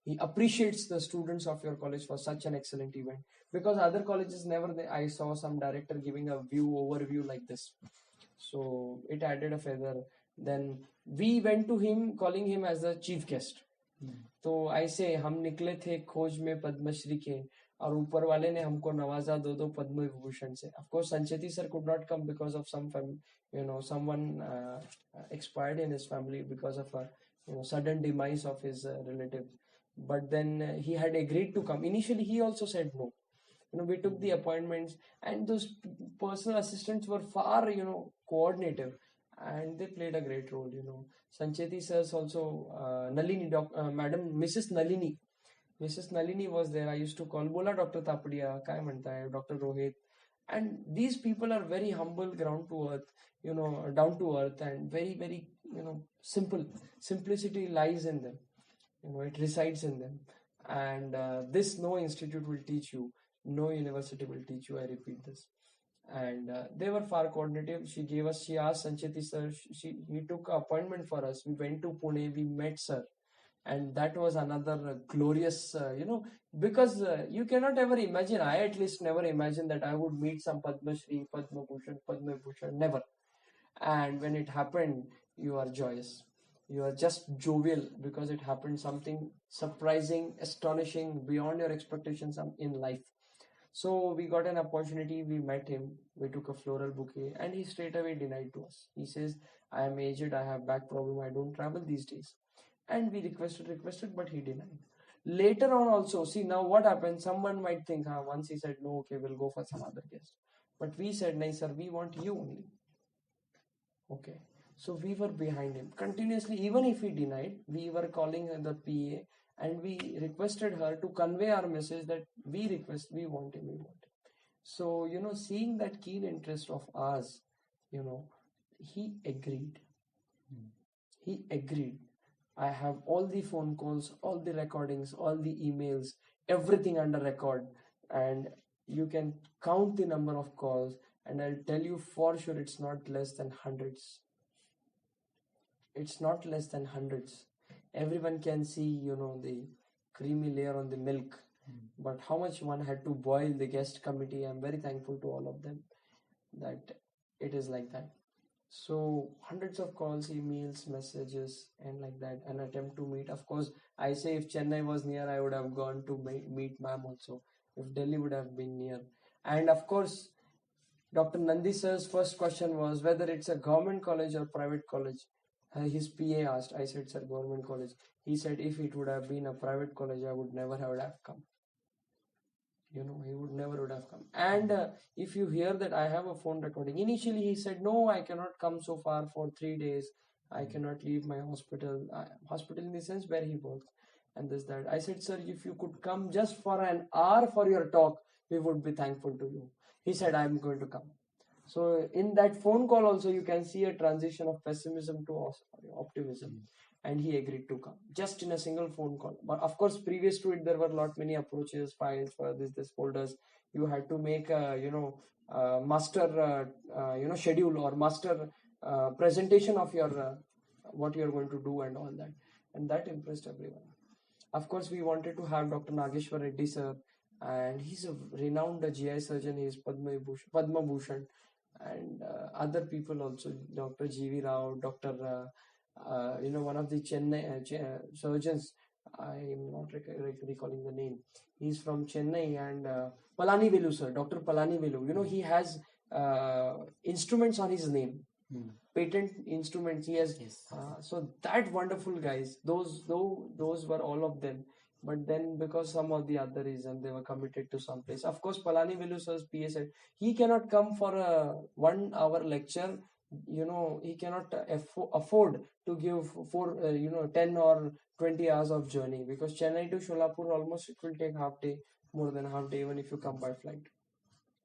Speaker 2: He appreciates the students of your college for such an excellent event, because other colleges never. I saw some director giving a overview like this, so it added a feather. Then we went to him, calling him as a chief guest. तो ऐसे हम निकले थे खोज में पद्मश्री के, और ऊपर वाले ने हमको नवाजा दो पद्म विभूषण से. Of course, Sancheti sir could not come because of someone expired in his family because of a sudden demise of his relative. But then he had agreed to come. Initially, he also said no. We took the appointments, and those personal assistants were far coordinative, and they played a great role. Sancheti sirs also, Nalini, Madam Mrs. Nalini was there. I used to call, bola Dr. Tapadia, काय म्हणताय, Dr. Rohit. And these people are very humble, ground to earth, down to earth, and very, very, simple. Simplicity lies in them. It resides in them. And this no institute will teach you, no university will teach you. I repeat this. And they were far coordinative. She asked Sancheti sir, he took an appointment for us. We went to Pune, we met sir. And that was another glorious, because you cannot ever imagine, I at least never imagined that I would meet some Padma Shri, Padma Bhushan, never. And when it happened, you are joyous. You are just jovial because it happened something surprising, astonishing, beyond your expectations in life. So we got an opportunity, we met him, we took a floral bouquet, and he straight away denied to us. He says, I am aged, I have back problem, I don't travel these days. And we requested, but he denied. Later on also, see now what happened, someone might think, once he said no, okay, we'll go for some other guest. But we said, no sir, we want you only. Okay. So we were behind him continuously. Even if he denied, we were calling the PA and we requested her to convey our message that we want him. So, seeing that keen interest of ours, he agreed. He agreed. I have all the phone calls, all the recordings, all the emails, everything under record. And you can count the number of calls. And I'll tell you for sure, it's not less than hundreds. It's not less than hundreds. Everyone can see, the creamy layer on the milk. But how much one had to boil the guest committee, I'm very thankful to all of them that it is like that. So hundreds of calls, emails, messages, and like that, an attempt to meet. Of course, I say if Chennai was near, I would have gone to meet ma'am also. If Delhi would have been near. And of course, Dr. Nandi sir's first question was whether it's a government college or private college. His PA asked. I said, sir, government college. He said, if it would have been a private college, I would never have come. He would never have come. And if you hear that I have a phone recording, initially he said, no, I cannot come so far for 3 days. I cannot leave my hospital. Hospital in the sense where he works. And this, that. I said, sir, if you could come just for an hour for your talk, we would be thankful to you. He said, I'm going to come. So in that phone call also, you can see a transition of pessimism to optimism. And he agreed to come just in a single phone call. But of course, previous to it, there were many approaches, files for this folders. You had to make a, master, schedule or master presentation of your, what you're going to do and all that. And that impressed everyone. Of course, we wanted to have Dr. Nageshwar Reddy sir, and he's a renowned GI surgeon. He's Padma Bhushan, and other people also, Dr. G.V. Rao, Dr. One of the Chennai surgeons. I am not recalling the name. He's from Chennai, and Palani Velu sir, Dr. Palani Velu. He has instruments on his name. Patent instruments he has.
Speaker 1: Yes.
Speaker 2: So that wonderful guys, those were all of them. But then because some of the other reason they were committed to some place. Of course, Palani Velu sir's PA said he cannot come for a 1 hour lecture. He cannot afford to give 10 or 20 hours of journey, because Chennai to Solapur almost it will take half day, more than half day, even if you come by flight.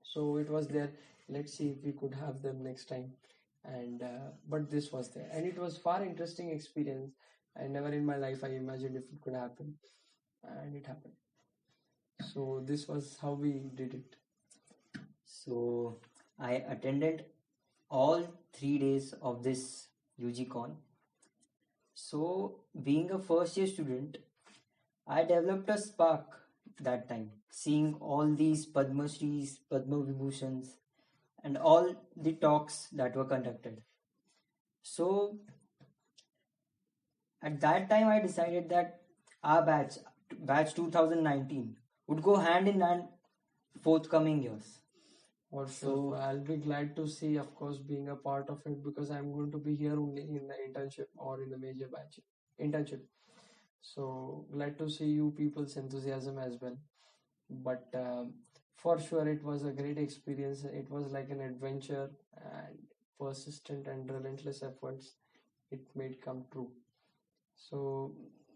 Speaker 2: So it was there. Let's see if we could have them next time. And but this was there, and it was far interesting experience. I never in my life I imagined if it could happen, and it happened. So this was how we did it.
Speaker 1: So I attended all 3 days of this UGCON. So being a first year student, I developed a spark that time, seeing all these Padma Shris, Padma Vibhushans, and all the talks that were conducted. So at that time, I decided that our batch 2019, would go hand in hand forthcoming years.
Speaker 2: For sure. I'll be glad to see, of course, being a part of it, because I'm going to be here only in the internship or in the major batch internship. So glad to see you people's enthusiasm as well. But for sure, it was a great experience. It was like an adventure, and persistent and relentless efforts it made come true. So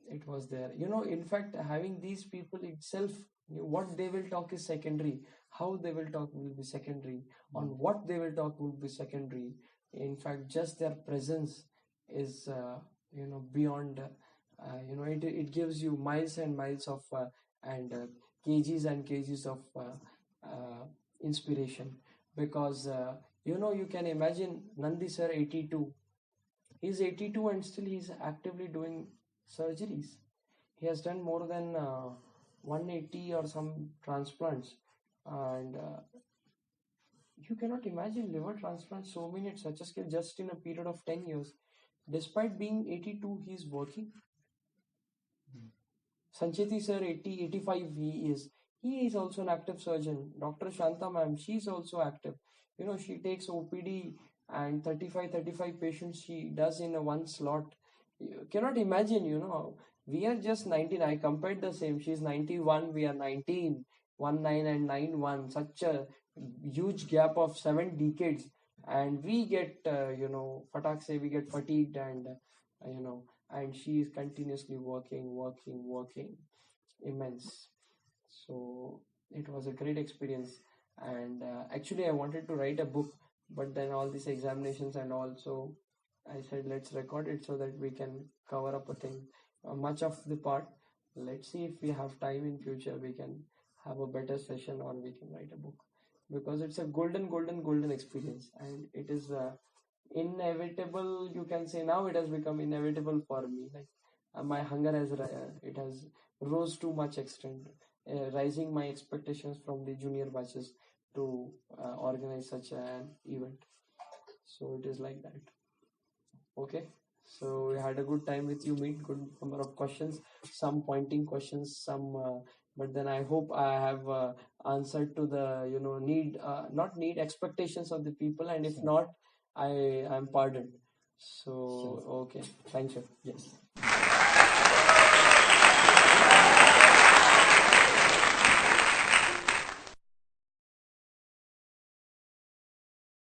Speaker 2: it was there. In fact, having these people itself, what they will talk is secondary. How they will talk will be secondary. On what they will talk will be secondary. In fact, just their presence is, beyond. It gives you miles and miles of and kgs and kgs of inspiration, because you can imagine Nandi sir 82. He's 82 and still he's actively doing surgeries. He has done more than 180 or some transplants, and you cannot imagine liver transplants so many at such a scale just in a period of 10 years. Despite being 82, he's working. Sancheti sir, 80, 85, he is also an active surgeon. Dr. Shanta ma'am, she's also active. She takes OPD and 35 patients she does in a one slot. You cannot imagine, we are just 19. I compared the same. She's 91, we are 19, 19 and 91. Such a huge gap of 7 decades. And we get, we get fatigued, and, and she is continuously working, immense. So it was a great experience. And actually, I wanted to write a book, but then all these examinations and also I said, let's record it so that we can cover up a thing, much of the part. Let's see if we have time in future, we can have a better session or we can write a book, because it's a golden experience, and it is inevitable. You can say now it has become inevitable for me. Like my hunger has it has rose to much extent, rising my expectations from the junior batches to organize such an event. So it is like that. Okay, so we had a good time with you, Meet. Good number of questions, some pointing questions, some but then I hope I have answered to the need, not need, expectations of the people, and if not, I am pardoned. So okay, thank you.
Speaker 1: Yes.